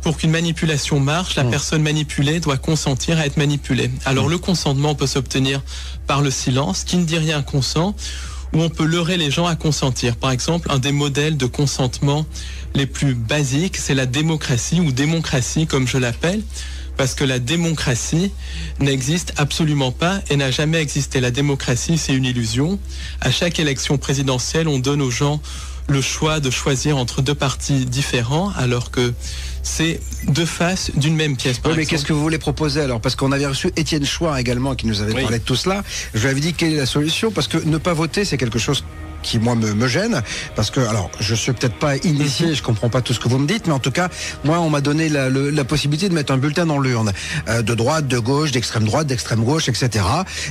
Speaker 19: pour qu'une manipulation marche, la personne manipulée doit consentir à être manipulée. Alors, le consentement peut s'obtenir par le silence, qui ne dit rien consent, ou on peut leurrer les gens à consentir. Par exemple, un des modèles de consentement les plus basiques, c'est la démocratie, ou démocratie comme je l'appelle, parce que la démocratie n'existe absolument pas et n'a jamais existé. La démocratie, c'est une illusion. À chaque élection présidentielle, on donne aux gens le choix de choisir entre deux partis différents, alors que c'est deux faces d'une même pièce.
Speaker 15: Oui, mais qu'est-ce que vous voulez proposer alors? Parce qu'on avait reçu Étienne Chouard également, qui nous avait parlé de tout cela. Je lui avais dit quelle est la solution, parce que ne pas voter, c'est quelque chose qui moi me gêne, parce que alors je suis peut-être pas initié, je comprends pas tout ce que vous me dites, mais en tout cas moi on m'a donné la possibilité de mettre un bulletin dans l'urne, de droite, de gauche, d'extrême droite, d'extrême gauche, etc.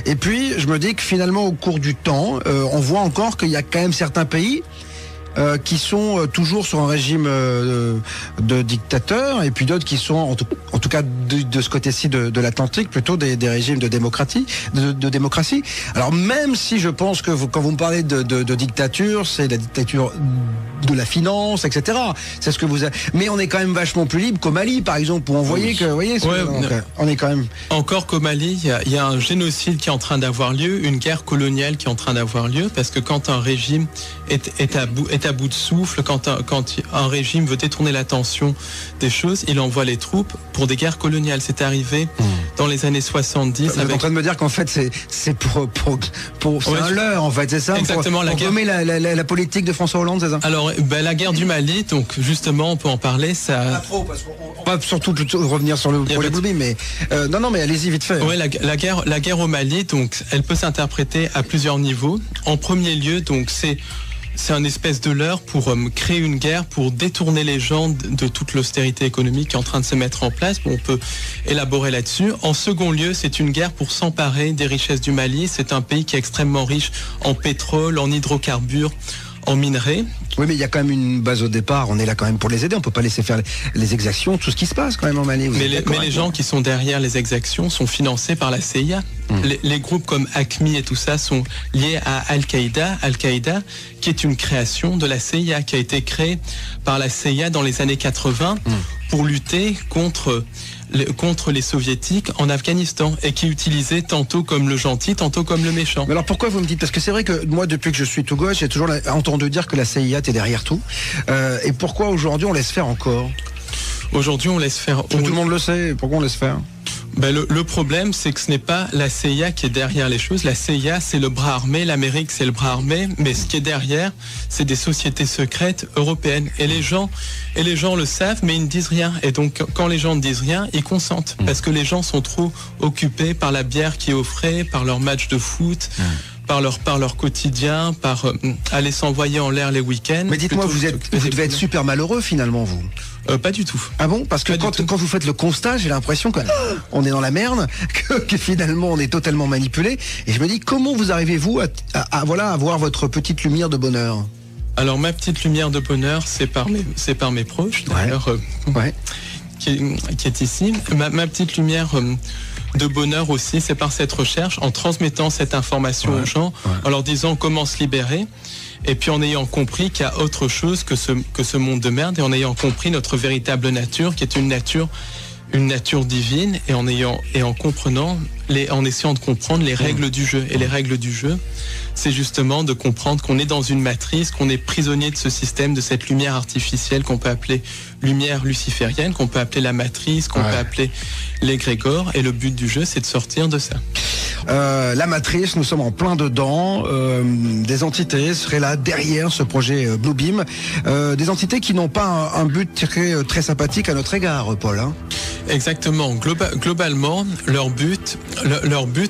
Speaker 15: Et puis je me dis que finalement au cours du temps, on voit encore qu'il y a quand même certains pays qui sont toujours sur un régime de dictateur, et puis d'autres qui sont en tout cas de ce côté-ci de l'Atlantique plutôt des régimes de démocratie. Alors même si je pense que quand vous me parlez de dictature, c'est la dictature de la finance, etc. C'est ce que vous avez. Mais on est quand même vachement plus libre qu'au Mali, par exemple, où on voyait que, vous voyez, on est quand même.
Speaker 19: Encore qu'au Mali, il y a un génocide qui est en train d'avoir lieu, une guerre coloniale qui est en train d'avoir lieu, parce que quand un régime est à bout de souffle, quand un régime veut détourner l'attention des choses, il envoie les troupes pour des guerres coloniales. C'est arrivé dans les années 70.
Speaker 15: Vous êtes en train de me dire qu'en fait c'est pour un leurre, en fait, c'est ça?
Speaker 19: Exactement,
Speaker 15: pour gommer la politique de François Hollande, c'est ça?
Speaker 19: Alors la guerre du Mali, donc justement on peut en parler, ça.
Speaker 15: Pas trop, parce qu'on va surtout revenir sur le projet Bluebeam, mais non mais allez-y vite fait.
Speaker 19: Oui, la guerre au Mali, donc elle peut s'interpréter à plusieurs niveaux. En premier lieu, donc c'est un espèce de leurre pour créer une guerre, pour détourner les gens de toute l'austérité économique qui est en train de se mettre en place. On peut élaborer là-dessus. En second lieu, c'est une guerre pour s'emparer des richesses du Mali. C'est un pays qui est extrêmement riche en pétrole, en hydrocarbures, en minerais.
Speaker 15: Oui, mais il y a quand même une base au départ. On est là quand même pour les aider. On peut pas laisser faire les exactions, tout ce qui se passe quand même en Mali.
Speaker 19: Mais les gens qui sont derrière les exactions sont financés par la CIA. Les groupes comme ACMI et tout ça sont liés à Al-Qaïda. Al-Qaïda, qui est une création de la CIA, qui a été créée par la CIA dans les années 80 pour lutter contre les soviétiques en Afghanistan, et qui utilisait tantôt comme le gentil, tantôt comme le méchant.
Speaker 15: Mais alors pourquoi vous me dites? Parce que c'est vrai que moi, depuis que je suis tout gauche, j'ai toujours entendu dire que la CIA était derrière tout. Et pourquoi aujourd'hui on laisse faire encore?
Speaker 19: Aujourd'hui on laisse faire.
Speaker 15: Tout le monde le sait. Pourquoi on laisse faire?
Speaker 19: Le problème, c'est que ce n'est pas la CIA qui est derrière les choses. La CIA, c'est le bras armé, l'Amérique, c'est le bras armé, mais ce qui est derrière, c'est des sociétés secrètes européennes. Et les gens le savent, mais ils ne disent rien. Et donc, quand les gens ne disent rien, ils consentent. Parce que les gens sont trop occupés par la bière qui est offrée, par leur match de foot, par leur quotidien, par aller s'envoyer en l'air les week-ends.
Speaker 15: Mais dites-moi, vous devez être super malheureux finalement, vous?
Speaker 19: Pas du tout.
Speaker 15: Ah bon? Parce que quand vous faites le constat, j'ai l'impression qu'on est dans la merde, que finalement on est totalement manipulé. Et je me dis, comment vous arrivez-vous à voir votre petite lumière de bonheur?
Speaker 19: Alors ma petite lumière de bonheur, c'est par mes proches, d'ailleurs, qui est ici. Ma petite lumière de bonheur aussi, c'est par cette recherche, en transmettant cette information aux gens, en leur disant comment se libérer. Et puis en ayant compris qu'il y a autre chose que ce monde de merde, et en ayant compris notre véritable nature, qui est une nature divine, et en essayant de comprendre les règles du jeu. Et les règles du jeu, c'est justement de comprendre qu'on est dans une matrice, qu'on est prisonnier de ce système, de cette lumière artificielle qu'on peut appeler lumière luciférienne, qu'on peut appeler la matrice, qu'on peut appeler l'égrégore. Et le but du jeu, c'est de sortir de ça.
Speaker 15: La matrice, nous sommes en plein dedans. Des entités seraient là derrière ce projet Bluebeam. Des entités qui n'ont pas un but très sympathique à notre égard, Paul.
Speaker 19: Exactement. Globalement, leur but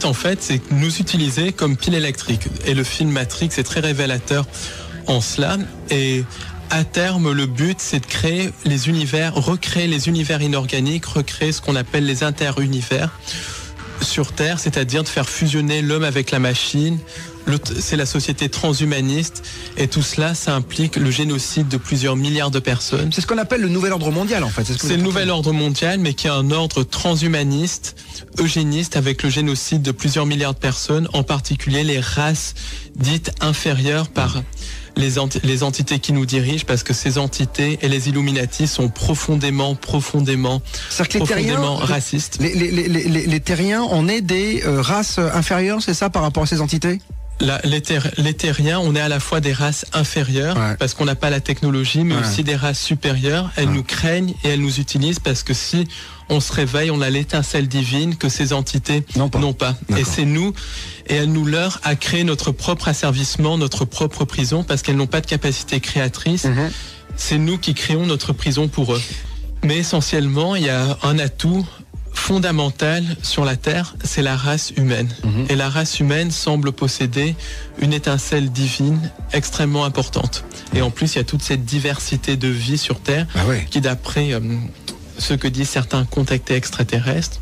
Speaker 19: en fait, c'est nous utiliser comme pile électrique. Et le film Matrix est très révélateur en cela. Et à terme, le but, c'est de créer les univers, recréer les univers inorganiques, recréer ce qu'on appelle les interunivers sur Terre, c'est-à-dire de faire fusionner l'homme avec la machine. C'est la société transhumaniste, et tout cela, ça implique le génocide de plusieurs milliards de personnes.
Speaker 15: C'est ce qu'on appelle le nouvel ordre mondial, en fait.
Speaker 19: C'est le nouvel ordre mondial, mais qui est un ordre transhumaniste, eugéniste, avec le génocide de plusieurs milliards de personnes, en particulier les races dites inférieures par les entités qui nous dirigent, parce que ces entités et les Illuminati sont profondément racistes.
Speaker 15: Les terriens, on est des races inférieures, c'est ça, par rapport à ces entités ?
Speaker 19: Les terriens, on est à la fois des races inférieures, parce qu'on n'a pas la technologie, mais aussi des races supérieures. Elles nous craignent et elles nous utilisent, parce que si on se réveille, on a l'étincelle divine que ces entités n'ont pas. Et c'est nous, et elles nous leurrent à créer notre propre asservissement, notre propre prison, parce qu'elles n'ont pas de capacité créatrice. C'est nous qui créons notre prison pour eux. Mais essentiellement, il y a un atout fondamental sur la Terre, c'est la race humaine. Et la race humaine semble posséder une étincelle divine extrêmement importante. Et en plus, il y a toute cette diversité de vie sur Terre qui, d'après ce que disent certains contactés extraterrestres,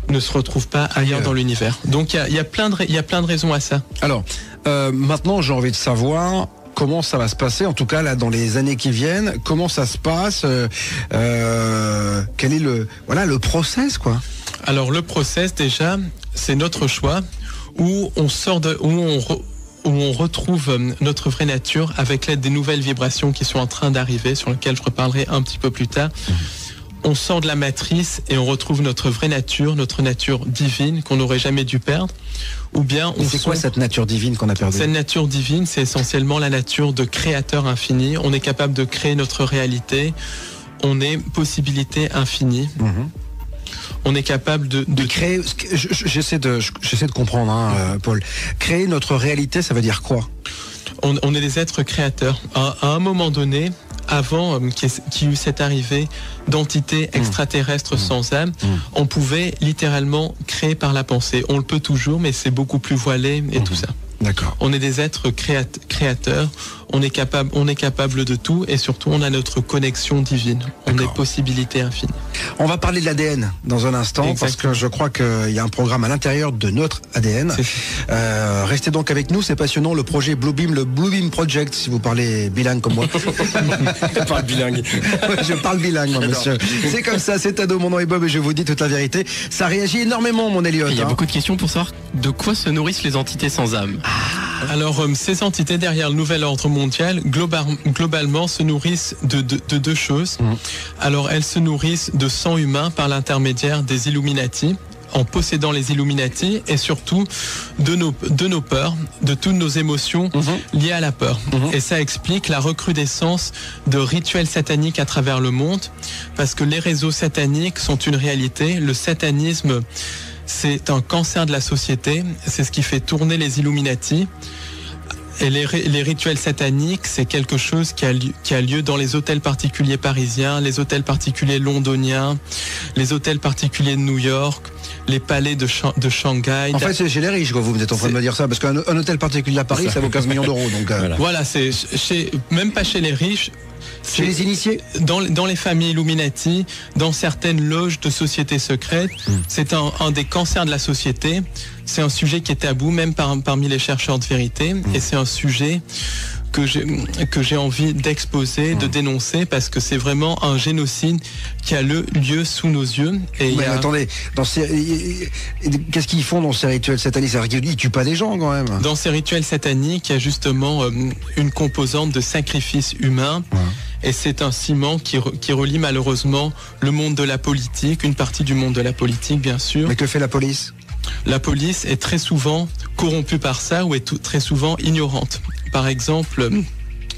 Speaker 19: ne se retrouve pas ailleurs dans l'univers. Donc il y a plein de raisons à ça.
Speaker 15: Alors, maintenant, j'ai envie de savoir comment ça va se passer, en tout cas là dans les années qui viennent, comment ça se passe, quel est le process, quoi.
Speaker 19: Alors le process, déjà, c'est notre choix, où on retrouve notre vraie nature avec l'aide des nouvelles vibrations qui sont en train d'arriver, sur lesquelles je reparlerai un petit peu plus tard. On sort de la matrice et on retrouve notre vraie nature, notre nature divine qu'on n'aurait jamais dû perdre. Ou bien
Speaker 15: c'est quoi cette nature divine qu'on a perdue ?
Speaker 19: Cette nature divine, c'est essentiellement la nature de créateur infini. On est capable de créer notre réalité. On est possibilité infinie. On est capable de
Speaker 15: créer. J'essaie de comprendre, Paul. Créer notre réalité, ça veut dire quoi ?
Speaker 19: On est des êtres créateurs. À un moment donné, avant qu'il y eut cette arrivée d'entités extraterrestres sans âme, on pouvait littéralement créer par la pensée. On le peut toujours, mais c'est beaucoup plus voilé et tout ça.
Speaker 15: D'accord.
Speaker 19: On est des êtres créateurs, on est capable de tout, et surtout on a notre connexion divine. On est possibilité infinie.
Speaker 15: On va parler de l'ADN dans un instant. Exactement. Parce que je crois qu'il y a un programme à l'intérieur de notre ADN. Restez donc avec nous, c'est passionnant, le projet Bluebeam, le Bluebeam Project, si vous parlez bilingue comme moi.
Speaker 7: Je parle bilingue.
Speaker 15: Je parle bilingue, moi, monsieur. C'est comme ça, c'est Ado, mon nom est Bob et je vous dis toute la vérité. Ça réagit énormément, mon Elliot.
Speaker 20: Il y a beaucoup de questions pour savoir de quoi se nourrissent les entités sans âme.
Speaker 19: Alors, ces entités derrière le nouvel ordre mondial, globalement, se nourrissent de deux choses. Alors, elles se nourrissent de sang humain par l'intermédiaire des Illuminati, en possédant les Illuminati, et surtout de nos peurs, de toutes nos émotions liées à la peur. Et ça explique la recrudescence de rituels sataniques à travers le monde, parce que les réseaux sataniques sont une réalité. Le satanisme, c'est un cancer de la société, c'est ce qui fait tourner les Illuminati. Et les rituels sataniques, c'est quelque chose qui a lieu dans les hôtels particuliers parisiens, les hôtels particuliers londoniens, les hôtels particuliers de New York, les palais de Shanghai.
Speaker 15: En fait, c'est chez les riches, quoi, vous êtes en train de me dire ça, parce qu'un hôtel particulier à Paris, ça vaut 15 millions d'euros. Donc,
Speaker 19: Voilà, c'est même pas chez les riches.
Speaker 15: Chez les initiés,
Speaker 19: dans les familles Illuminati, dans certaines loges de sociétés secrètes, c'est un des cancers de la société. C'est un sujet qui est tabou, même parmi les chercheurs de vérité, et c'est un sujet que j'ai envie d'exposer, de dénoncer, parce que c'est vraiment un génocide qui a lieu sous nos yeux. Et
Speaker 15: attendez, qu'est-ce qu'ils font dans ces rituels sataniques? Ils tuent pas des gens quand même.
Speaker 19: Dans ces rituels sataniques, il y a justement une composante de sacrifice humain. Et c'est un ciment qui relie malheureusement le monde de la politique, une partie du monde de la politique bien sûr.
Speaker 15: Mais que fait la police?
Speaker 19: La police est très souvent corrompue par ça, ou est très souvent ignorante. Par exemple,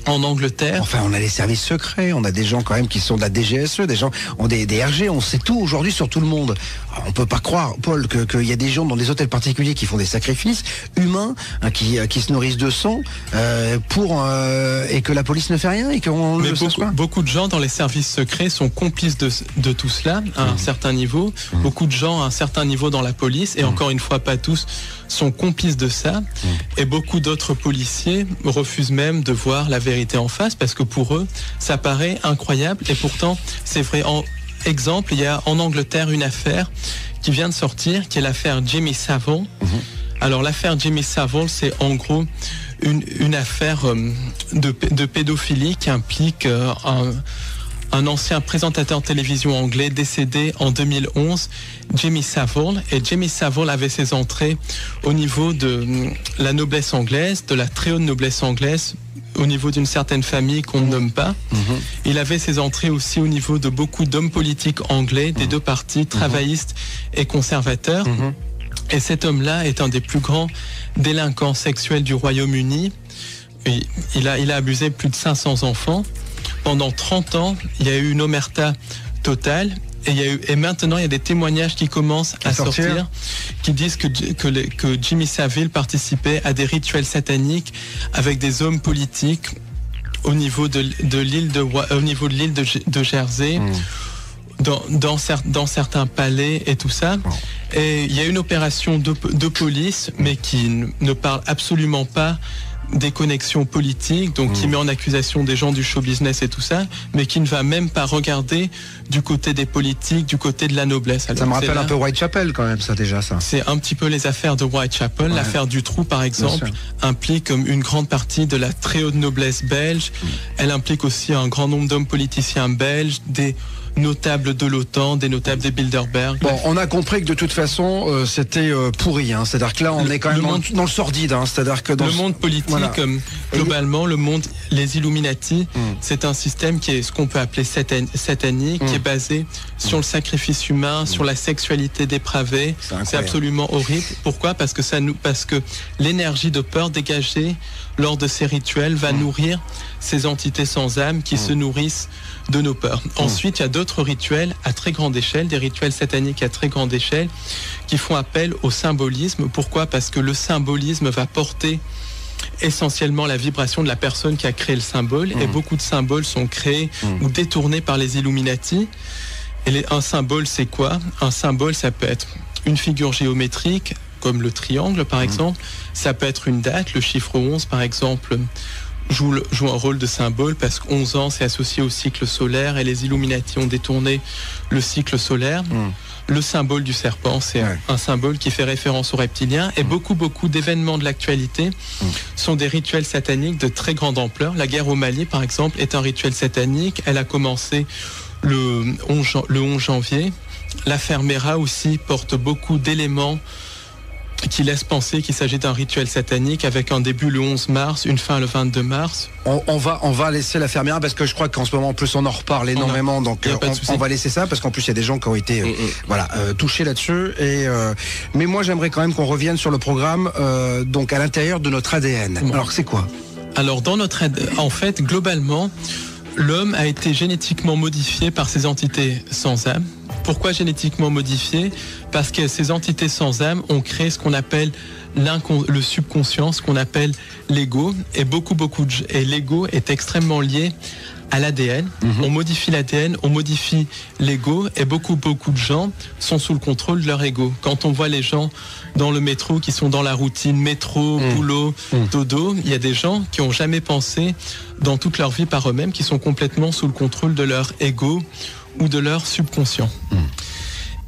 Speaker 19: En Angleterre.
Speaker 15: Enfin, on a les services secrets, on a des gens quand même qui sont de la DGSE, des gens ont des RG, on sait tout aujourd'hui sur tout le monde. Alors, on peut pas croire, Paul, qu'il y a des gens dans des hôtels particuliers qui font des sacrifices humains, hein, qui se nourrissent de sang et que la police ne fait rien et qu'on
Speaker 19: Mais
Speaker 15: le sache pas.
Speaker 19: Beaucoup de gens dans les services secrets sont complices de tout cela à un certain niveau. Beaucoup de gens à un certain niveau dans la police, et encore une fois, pas tous, sont complices de ça. Et beaucoup d'autres policiers refusent même de voir la vérité en face, parce que pour eux, ça paraît incroyable. Et pourtant, c'est vrai. Exemple, il y a en Angleterre une affaire qui vient de sortir, qui est l'affaire Jimmy Savile. Alors l'affaire Jimmy Savile, c'est en gros une affaire de pédophilie qui implique un ancien présentateur de télévision anglais décédé en 2011, Jimmy Savile. Et Jimmy Savile avait ses entrées au niveau de la noblesse anglaise, de la très haute noblesse anglaise, au niveau d'une certaine famille qu'on ne nomme pas. Il avait ses entrées aussi au niveau de beaucoup d'hommes politiques anglais, des deux partis, travaillistes et conservateurs. Et cet homme-là est un des plus grands délinquants sexuels du Royaume-Uni. Il a abusé plus de 500 enfants. Pendant 30 ans, il y a eu une omerta totale. Et maintenant, il y a des témoignages qui commencent à sortir, qui disent que Jimmy Savile participait à des rituels sataniques avec des hommes politiques au niveau de l'île de Jersey, dans certains palais et tout ça. Et il y a une opération de police, mais qui ne parle absolument pas des connexions politiques, donc qui met en accusation des gens du show business et tout ça, mais qui ne va même pas regarder du côté des politiques, du côté de la noblesse. Alors,
Speaker 15: ça me rappelle un peu Whitechapel quand même, ça déjà, ça.
Speaker 19: C'est un petit peu les affaires de Whitechapel. Ouais. L'affaire Dutroux, par exemple, implique une grande partie de la très haute noblesse belge. Elle implique aussi un grand nombre d'hommes politiciens belges, des notables de l'OTAN, des notables des Bilderberg.
Speaker 15: Bon, on a compris que de toute façon, c'était pourri. Hein. C'est-à-dire que là, on est quand même dans le sordide. Hein. C'est-à-dire que dans
Speaker 19: le monde politique, globalement, les Illuminati, c'est un système qui est ce qu'on peut appeler satanique, qui est basé sur le sacrifice humain, sur la sexualité dépravée. C'est absolument horrible. Pourquoi ? Parce que l'énergie de peur dégagée lors de ces rituels va nourrir ces entités sans âme qui se nourrissent de nos peurs. Ensuite, il y a d'autres rituels à très grande échelle, des rituels sataniques à très grande échelle, qui font appel au symbolisme. Pourquoi ? Parce que le symbolisme va porter essentiellement la vibration de la personne qui a créé le symbole, et beaucoup de symboles sont créés ou détournés par les Illuminati. Et un symbole, c'est quoi ? Un symbole, ça peut être une figure géométrique, comme le triangle par exemple, ça peut être une date, le chiffre 11 par exemple, joue un rôle de symbole parce que 11 ans c'est associé au cycle solaire et les Illuminati ont détourné le cycle solaire. Le symbole du serpent, c'est un symbole qui fait référence aux reptiliens, et beaucoup d'événements de l'actualité sont des rituels sataniques de très grande ampleur. La guerre au Mali par exemple est un rituel satanique, elle a commencé le 11 janvier. L'affaire Mera aussi porte beaucoup d'éléments qui laisse penser qu'il s'agit d'un rituel satanique avec un début le 11 mars, une fin le 22 mars.
Speaker 15: On va laisser la fermière parce que je crois qu'en ce moment en plus on en reparle énormément, donc on va laisser ça parce qu'en plus il y a des gens qui ont été touchés là-dessus. Mais moi j'aimerais quand même qu'on revienne sur le programme donc à l'intérieur de notre ADN. Alors c'est quoi ?
Speaker 19: Alors en fait globalement l'homme a été génétiquement modifié par ces entités sans âme. Pourquoi génétiquement modifié ? Parce que ces entités sans âme ont créé ce qu'on appelle le subconscient, ce qu'on appelle l'ego, et l'ego est extrêmement lié à l'ADN. On modifie l'ADN, on modifie l'ego, et beaucoup de gens sont sous le contrôle de leur ego. Quand on voit les gens dans le métro qui sont dans la routine métro, boulot, dodo, il y a des gens qui n'ont jamais pensé dans toute leur vie par eux-mêmes, qui sont complètement sous le contrôle de leur ego ou de leur subconscient.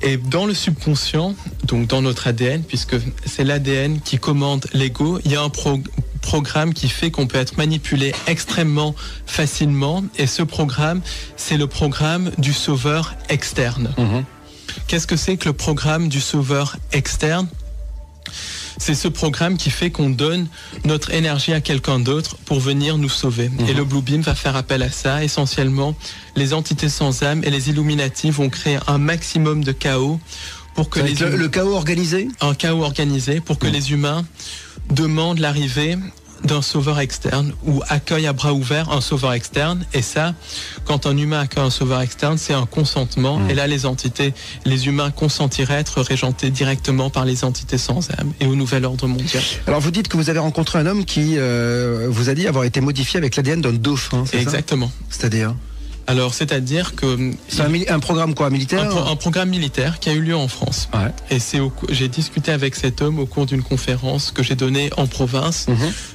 Speaker 19: Et dans le subconscient, donc dans notre ADN, puisque c'est l'ADN qui commande l'ego, il y a un programme qui fait qu'on peut être manipulé extrêmement facilement, et ce programme, c'est le programme du sauveur externe. Qu'est-ce que c'est que le programme du sauveur externe ? C'est ce programme qui fait qu'on donne notre énergie à quelqu'un d'autre pour venir nous sauver. Et le Blue Beam va faire appel à ça. Essentiellement, les entités sans âme et les Illuminati vont créer un maximum de chaos pour que
Speaker 15: le chaos organisé ?
Speaker 19: Un chaos organisé pour que les humains demandent l'arrivée d'un sauveur externe ou accueille à bras ouverts un sauveur externe. Et ça, quand un humain accueille un sauveur externe, c'est un consentement. Et là, les humains consentiraient à être régentés directement par les entités sans âme et au nouvel ordre mondial.
Speaker 15: Alors vous dites que vous avez rencontré un homme qui vous a dit avoir été modifié avec l'ADN d'un dauphin, c'est
Speaker 19: exactement.
Speaker 15: Ça ? C'est-à-dire ?
Speaker 19: Alors, c'est-à-dire que...
Speaker 15: C'est un programme quoi, militaire ?
Speaker 19: Un programme militaire qui a eu lieu en France. Ouais. Et j'ai discuté avec cet homme au cours d'une conférence que j'ai donnée en province.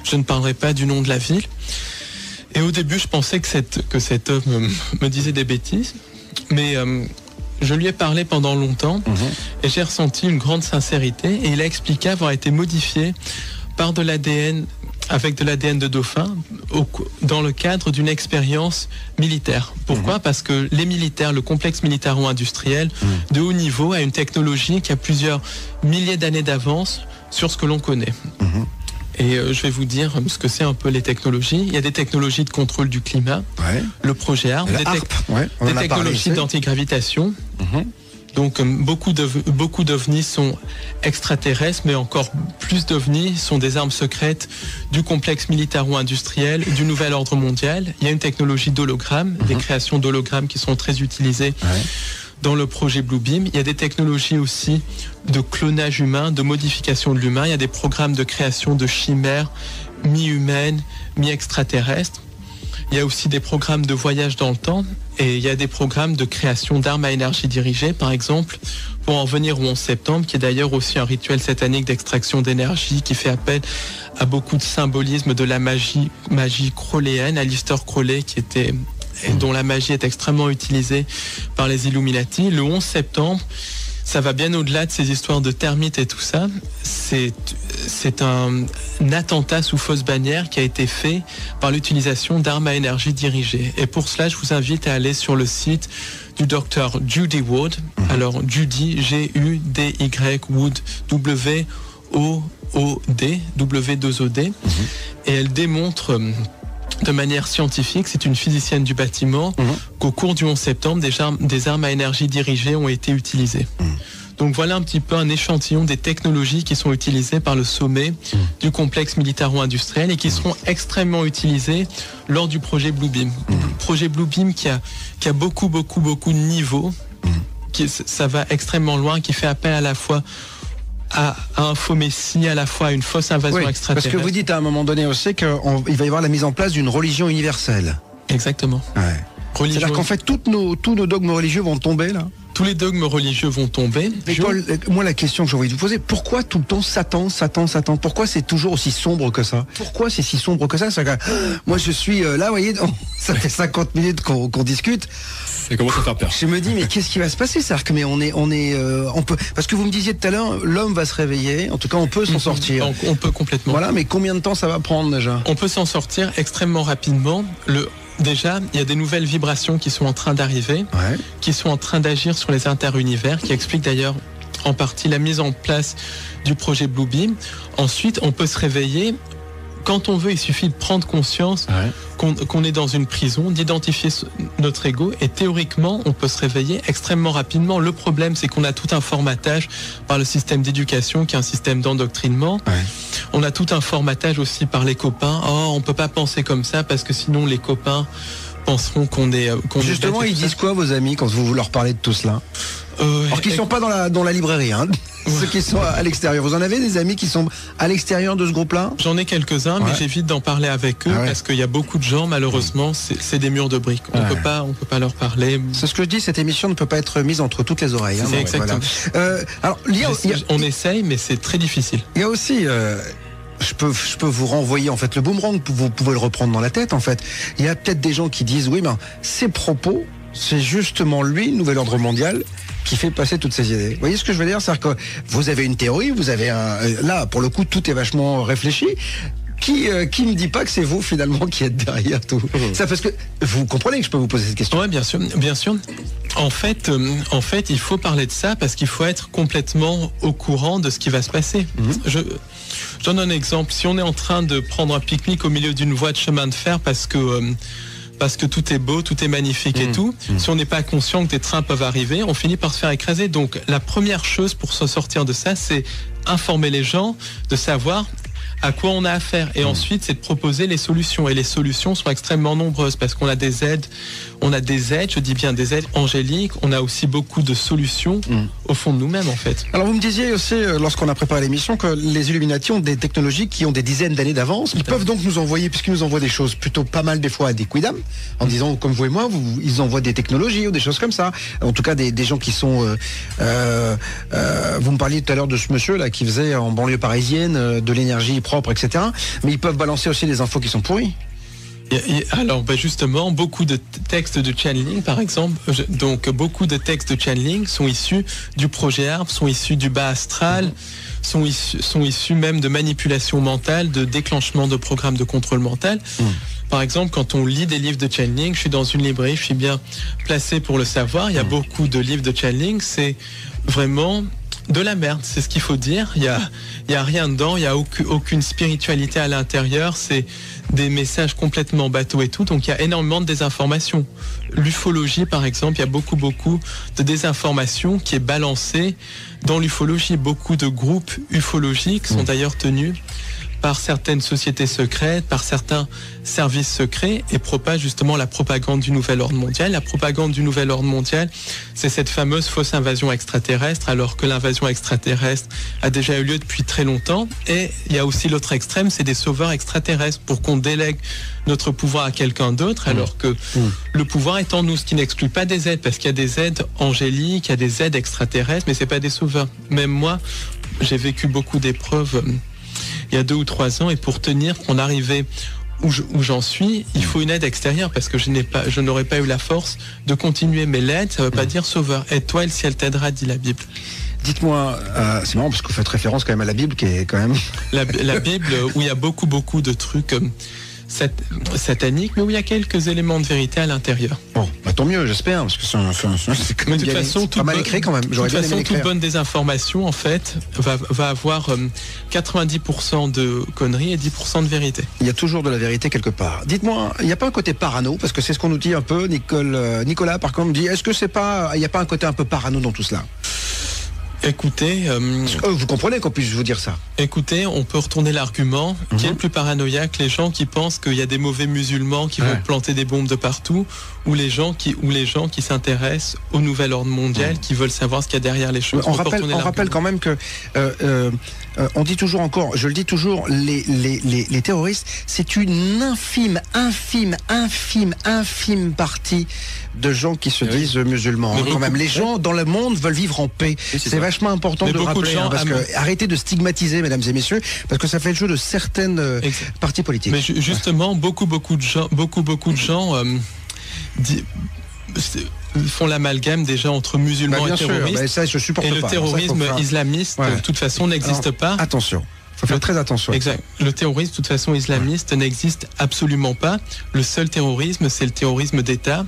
Speaker 19: Je ne parlerai pas du nom de la ville. Et au début, je pensais que cet homme me disait des bêtises. Mais je lui ai parlé pendant longtemps et j'ai ressenti une grande sincérité. Et il a expliqué avoir été modifié par de l'ADN... avec de l'ADN de dauphin dans le cadre d'une expérience militaire. Pourquoi ? Parce que les militaires, le complexe militaro-industriel de haut niveau a une technologie qui a plusieurs milliers d'années d'avance sur ce que l'on connaît. Et je vais vous dire ce que c'est un peu les technologies. Il y a des technologies de contrôle du climat, le projet ARP, des technologies d'antigravitation. Donc beaucoup d'ovnis sont extraterrestres, mais encore plus d'ovnis sont des armes secrètes du complexe militaro-industriel du nouvel ordre mondial. Il y a une technologie d'hologramme, des créations d'hologrammes qui sont très utilisées dans le projet Bluebeam. Il y a des technologies aussi de clonage humain, de modification de l'humain. Il y a des programmes de création de chimères mi-humaines, mi-extraterrestres. Il y a aussi des programmes de voyage dans le temps et il y a des programmes de création d'armes à énergie dirigée, par exemple, pour en venir au 11 septembre, qui est d'ailleurs aussi un rituel satanique d'extraction d'énergie qui fait appel à beaucoup de symbolisme de la magie crowleyenne, Aleister Crowley, dont la magie est extrêmement utilisée par les Illuminati. Le 11 septembre, ça va bien au-delà de ces histoires de termites et tout ça. C'est un attentat sous fausse bannière qui a été fait par l'utilisation d'armes à énergie dirigées. Et pour cela, je vous invite à aller sur le site du docteur Judy Wood. Alors Judy, G-U-D-Y, Wood, W-O-O-D, W-2-O-D. Et elle démontre... de manière scientifique, c'est une physicienne du bâtiment, qu'au cours du 11 septembre, des armes à énergie dirigée ont été utilisées. Donc voilà un petit peu un échantillon des technologies qui sont utilisées par le sommet du complexe militaro-industriel et qui seront extrêmement utilisées lors du projet Bluebeam. Projet Bluebeam qui a beaucoup de niveaux, ça va extrêmement loin, qui fait appel à la fois à un faux messie, à la fois à une fausse invasion extraterrestre.
Speaker 15: Parce que vous dites à un moment donné aussi qu'il va y avoir la mise en place d'une religion universelle.
Speaker 19: Exactement.
Speaker 15: C'est-à-dire qu'en fait, tous nos dogmes religieux vont tomber, là ?
Speaker 19: Tous les dogmes religieux vont tomber.
Speaker 15: Mais Paul, moi la question que j'ai envie de vous poser, pourquoi tout le temps Satan ? Pourquoi c'est toujours aussi sombre que ça ? Pourquoi c'est si sombre que ça ? Moi je suis là, vous voyez, ça fait 50 minutes qu'on discute.
Speaker 20: Ça commence à faire peur.
Speaker 15: Je me dis mais qu'est-ce qui va se passer ? C'est-à-dire que on peut, parce que vous me disiez tout à l'heure, l'homme va se réveiller. En tout cas, on peut s'en sortir.
Speaker 19: On peut complètement.
Speaker 15: Voilà, mais combien de temps ça va prendre déjà ?
Speaker 19: On peut s'en sortir extrêmement rapidement. Déjà, il y a des nouvelles vibrations qui sont en train d'arriver, qui sont en train d'agir sur les interunivers, qui expliquent d'ailleurs en partie la mise en place du projet Bluebeam. Ensuite, on peut se réveiller. Quand on veut, il suffit de prendre conscience qu'on est dans une prison, d'identifier notre ego et théoriquement, on peut se réveiller extrêmement rapidement. Le problème, c'est qu'on a tout un formatage par le système d'éducation qui est un système d'endoctrinement. On a tout un formatage aussi par les copains. Oh, on peut pas penser comme ça parce que sinon les copains penseront qu'on est...
Speaker 15: Justement, ils disent quoi vos amis quand vous leur parlez de tout cela ? Alors qu'ils sont pas dans la librairie, hein. Ceux qui sont à l'extérieur. Vous en avez des amis qui sont à l'extérieur de ce groupe-là ?
Speaker 19: J'en ai quelques-uns, mais j'évite d'en parler avec eux parce qu'il y a beaucoup de gens, malheureusement, c'est des murs de briques. On peut pas leur parler.
Speaker 15: C'est ce que je dis, cette émission ne peut pas être mise entre toutes les oreilles.
Speaker 19: C'est exactement.
Speaker 15: Voilà. Alors,
Speaker 19: on essaye, mais c'est très difficile.
Speaker 15: Il y a aussi... Je peux vous renvoyer en fait le boomerang, vous pouvez le reprendre dans la tête en fait. Il y a peut-être des gens qui disent oui, mais ces propos, c'est justement lui, nouvel ordre mondial, qui fait passer toutes ces idées. Vous voyez ce que je veux dire ? C'est-à-dire que vous avez une théorie, vous avez là pour le coup tout est vachement réfléchi. Qui me dit pas que c'est vous finalement qui êtes derrière tout ça, parce que vous comprenez que je peux vous poser cette question.
Speaker 19: Oui, bien sûr. En fait, il faut parler de ça parce qu'il faut être complètement au courant de ce qui va se passer. Je donne un exemple. Si on est en train de prendre un pique-nique au milieu d'une voie de chemin de fer parce que tout est beau, tout est magnifique et tout, si on n'est pas conscient que des trains peuvent arriver, on finit par se faire écraser. Donc la première chose pour se sortir de ça, c'est informer les gens, de savoir à quoi on a affaire. Et ensuite, c'est de proposer les solutions. Et les solutions sont extrêmement nombreuses parce qu'on a des aides, je dis bien des aides angéliques, on a aussi beaucoup de solutions au fond de nous-mêmes, en fait.
Speaker 15: Alors, vous me disiez aussi, lorsqu'on a préparé l'émission, que les Illuminati ont des technologies qui ont des dizaines d'années d'avance. Ils peuvent donc nous envoyer, puisqu'ils nous envoient des choses plutôt pas mal des fois à des quidam, en disant, comme vous et moi, ils envoient des technologies ou des choses comme ça. En tout cas, des gens qui sont... vous me parliez tout à l'heure de ce monsieur là qui faisait en banlieue parisienne de l'énergie propre, etc. Mais ils peuvent balancer aussi des infos qui sont pourries.
Speaker 19: Alors justement, beaucoup de textes de channeling, par exemple, beaucoup de textes de channeling sont issus du projet ARP, sont issus du bas astral, sont issus même de manipulation mentale, de déclenchement de programmes de contrôle mental. Par exemple, quand on lit des livres de channeling, je suis dans une librairie, je suis bien placé pour le savoir, il y a beaucoup de livres de channeling, c'est vraiment de la merde, c'est ce qu'il faut dire. Il y a rien dedans, il y a aucune spiritualité à l'intérieur, c'est des messages complètement bateaux et tout, donc il y a énormément de désinformation. L'ufologie, par exemple, il y a beaucoup de désinformation qui est balancée dans l'ufologie. Beaucoup de groupes ufologiques sont d'ailleurs tenus par certaines sociétés secrètes, par certains services secrets, et propagent justement la propagande du nouvel ordre mondial. La propagande du nouvel ordre mondial, c'est cette fameuse fausse invasion extraterrestre, alors que l'invasion extraterrestre a déjà eu lieu depuis très longtemps. Et il y a aussi l'autre extrême, c'est des sauveurs extraterrestres, pour qu'on délègue notre pouvoir à quelqu'un d'autre, alors que le pouvoir est en nous, ce qui n'exclut pas des aides, parce qu'il y a des aides angéliques, il y a des aides extraterrestres, mais c'est pas des sauveurs. Même moi, j'ai vécu beaucoup d'épreuves il y a 2 ou 3 ans, et pour tenir, qu'on arrivait où j'en suis, il faut une aide extérieure, parce que je n'aurais pas eu la force de continuer. Mais l'aide, ça ne veut pas dire sauveur. Aide-toi, et le ciel t'aidera, dit la Bible.
Speaker 15: Dites-moi, c'est marrant parce que vous faites référence quand même à la Bible, qui est quand même...
Speaker 19: La Bible, où il y a beaucoup de trucs sataniques, mais où il y a quelques éléments de vérité à l'intérieur.
Speaker 15: Bon, bah tant mieux, j'espère, parce que c'est quand même
Speaker 19: de toute façon,
Speaker 15: pas mal écrit quand même.
Speaker 19: Toute bonne désinformation, en fait, va avoir 90% de conneries et 10% de vérité.
Speaker 15: Il y a toujours de la vérité quelque part. Dites-moi, il n'y a pas un côté parano, parce que c'est ce qu'on nous dit un peu. Nicolas, par contre, me dit, est-ce que il n'y a pas un côté un peu parano dans tout cela?
Speaker 19: Écoutez,
Speaker 15: vous comprenez qu'on puisse vous dire ça?
Speaker 19: Écoutez, on peut retourner l'argument. Qui est le plus paranoïaque? Les gens qui pensent qu'il y a des mauvais musulmans qui vont planter des bombes de partout, ou les gens qui s'intéressent au nouvel ordre mondial, qui veulent savoir ce qu'il y a derrière les choses.
Speaker 15: On rappelle quand même que on dit toujours encore, je le dis toujours, les terroristes, c'est une infime partie de gens qui se disent musulmans. Quand même, les gens dans le monde veulent vivre en paix. C'est vachement important de le rappeler, parce que arrêtez de stigmatiser, mesdames et messieurs, parce que ça fait le jeu de certaines partis politiques.
Speaker 19: Mais justement, beaucoup de gens font l'amalgame déjà entre musulmans et terroristes.
Speaker 15: Ça, je supporte
Speaker 19: et le
Speaker 15: pas.
Speaker 19: terrorisme islamiste, de toute façon, n'existe pas.
Speaker 15: Attention. Faut faire très attention.
Speaker 19: Exact. Le terrorisme, de toute façon, islamiste n'existe absolument pas. Le seul terrorisme, c'est le terrorisme d'État,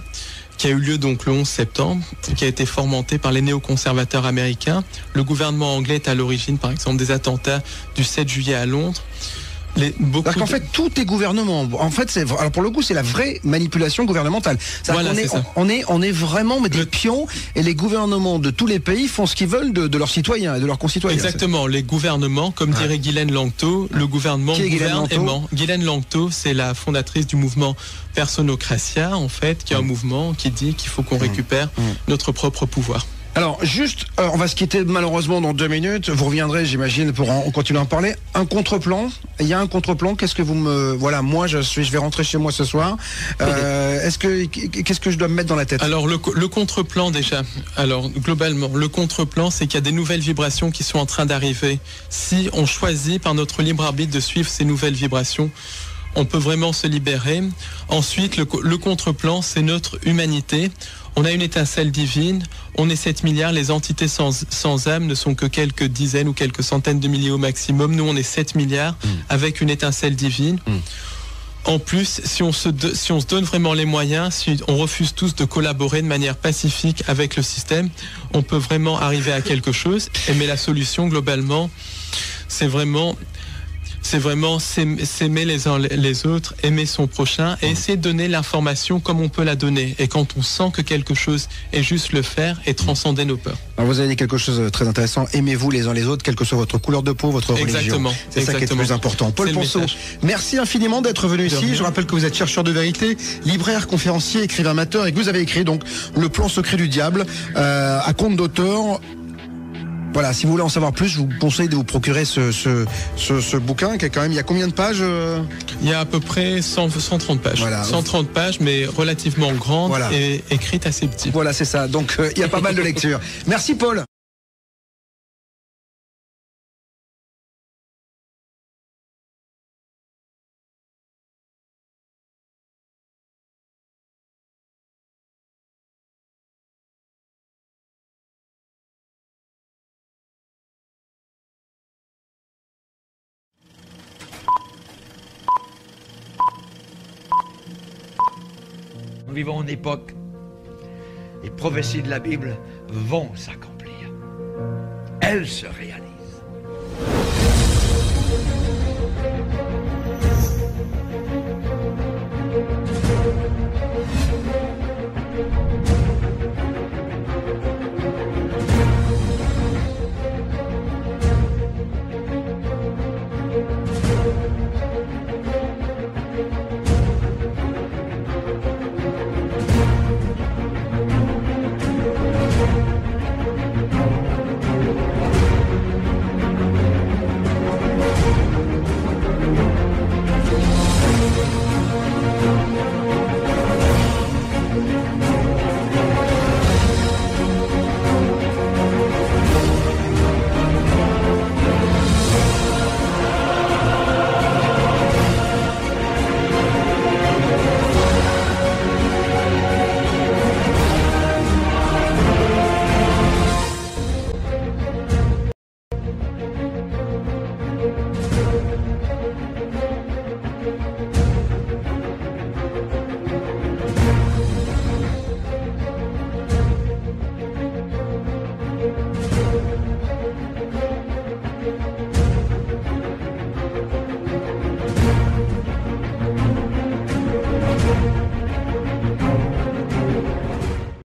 Speaker 19: qui a eu lieu donc le 11 septembre, qui a été fomenté par les néoconservateurs américains. Le gouvernement anglais est à l'origine, par exemple, des attentats du 7 juillet à Londres.
Speaker 15: Parce qu'en fait, tout est gouvernement. En fait, alors pour le coup, c'est la vraie manipulation gouvernementale.
Speaker 19: Voilà,
Speaker 15: on est vraiment des pions, et les gouvernements de tous les pays font ce qu'ils veulent de leurs citoyens et de leurs concitoyens.
Speaker 19: Exactement. Les gouvernements, comme dirait Ghislaine Langto, le gouvernement gouverne aimant. Ghislaine Langto, c'est la fondatrice du mouvement Personocratia, en fait, qui est un mouvement qui dit qu'il faut qu'on récupère notre propre pouvoir.
Speaker 15: Alors, juste, on va se quitter malheureusement dans 2 minutes. Vous reviendrez, j'imagine, pour continuer à en parler. Un contre-plan. Il y a un contre-plan. Qu'est-ce que vous me... Voilà, moi, je vais rentrer chez moi ce soir. Qu'est-ce que je dois me mettre dans la tête?
Speaker 19: Alors, le contre-plan, déjà. Alors, globalement, le contre-plan, c'est qu'il y a des nouvelles vibrations qui sont en train d'arriver. Si on choisit par notre libre arbitre de suivre ces nouvelles vibrations, on peut vraiment se libérer. Ensuite, le contre-plan, c'est notre humanité. On a une étincelle divine, on est 7 milliards, les entités sans âme ne sont que quelques dizaines ou quelques centaines de milliers au maximum. Nous, on est 7 milliards avec une étincelle divine. En plus, si on se donne vraiment les moyens, si on refuse tous de collaborer de manière pacifique avec le système, on peut vraiment arriver à quelque chose. Mais la solution, globalement, c'est vraiment C'est vraiment s'aimer les uns les autres, aimer son prochain et essayer de donner l'information comme on peut la donner. Et quand on sent que quelque chose est juste le faire et transcender nos peurs.
Speaker 15: Alors vous avez dit quelque chose de très intéressant. Aimez-vous les uns les autres, quelle que soit votre couleur de peau, votre religion. C'est ça qui est le plus important. Paul Ponceau, merci infiniment d'être venu ici. Je rappelle que vous êtes chercheur de vérité, libraire, conférencier, écrivain amateur et que vous avez écrit donc Le plan secret du diable à compte d'auteur. Voilà, si vous voulez en savoir plus, je vous conseille de vous procurer ce bouquin qui est quand même, il y a combien de pages
Speaker 19: Il y a à peu près 130 pages. Voilà. 130 pages, mais relativement grandes et écrites assez petites.
Speaker 15: Voilà, c'est ça. Donc, il y a pas mal de lectures. Merci, Paul.
Speaker 21: Nous vivons en époque, les prophéties de la Bible vont s'accomplir. Elles se réalisent.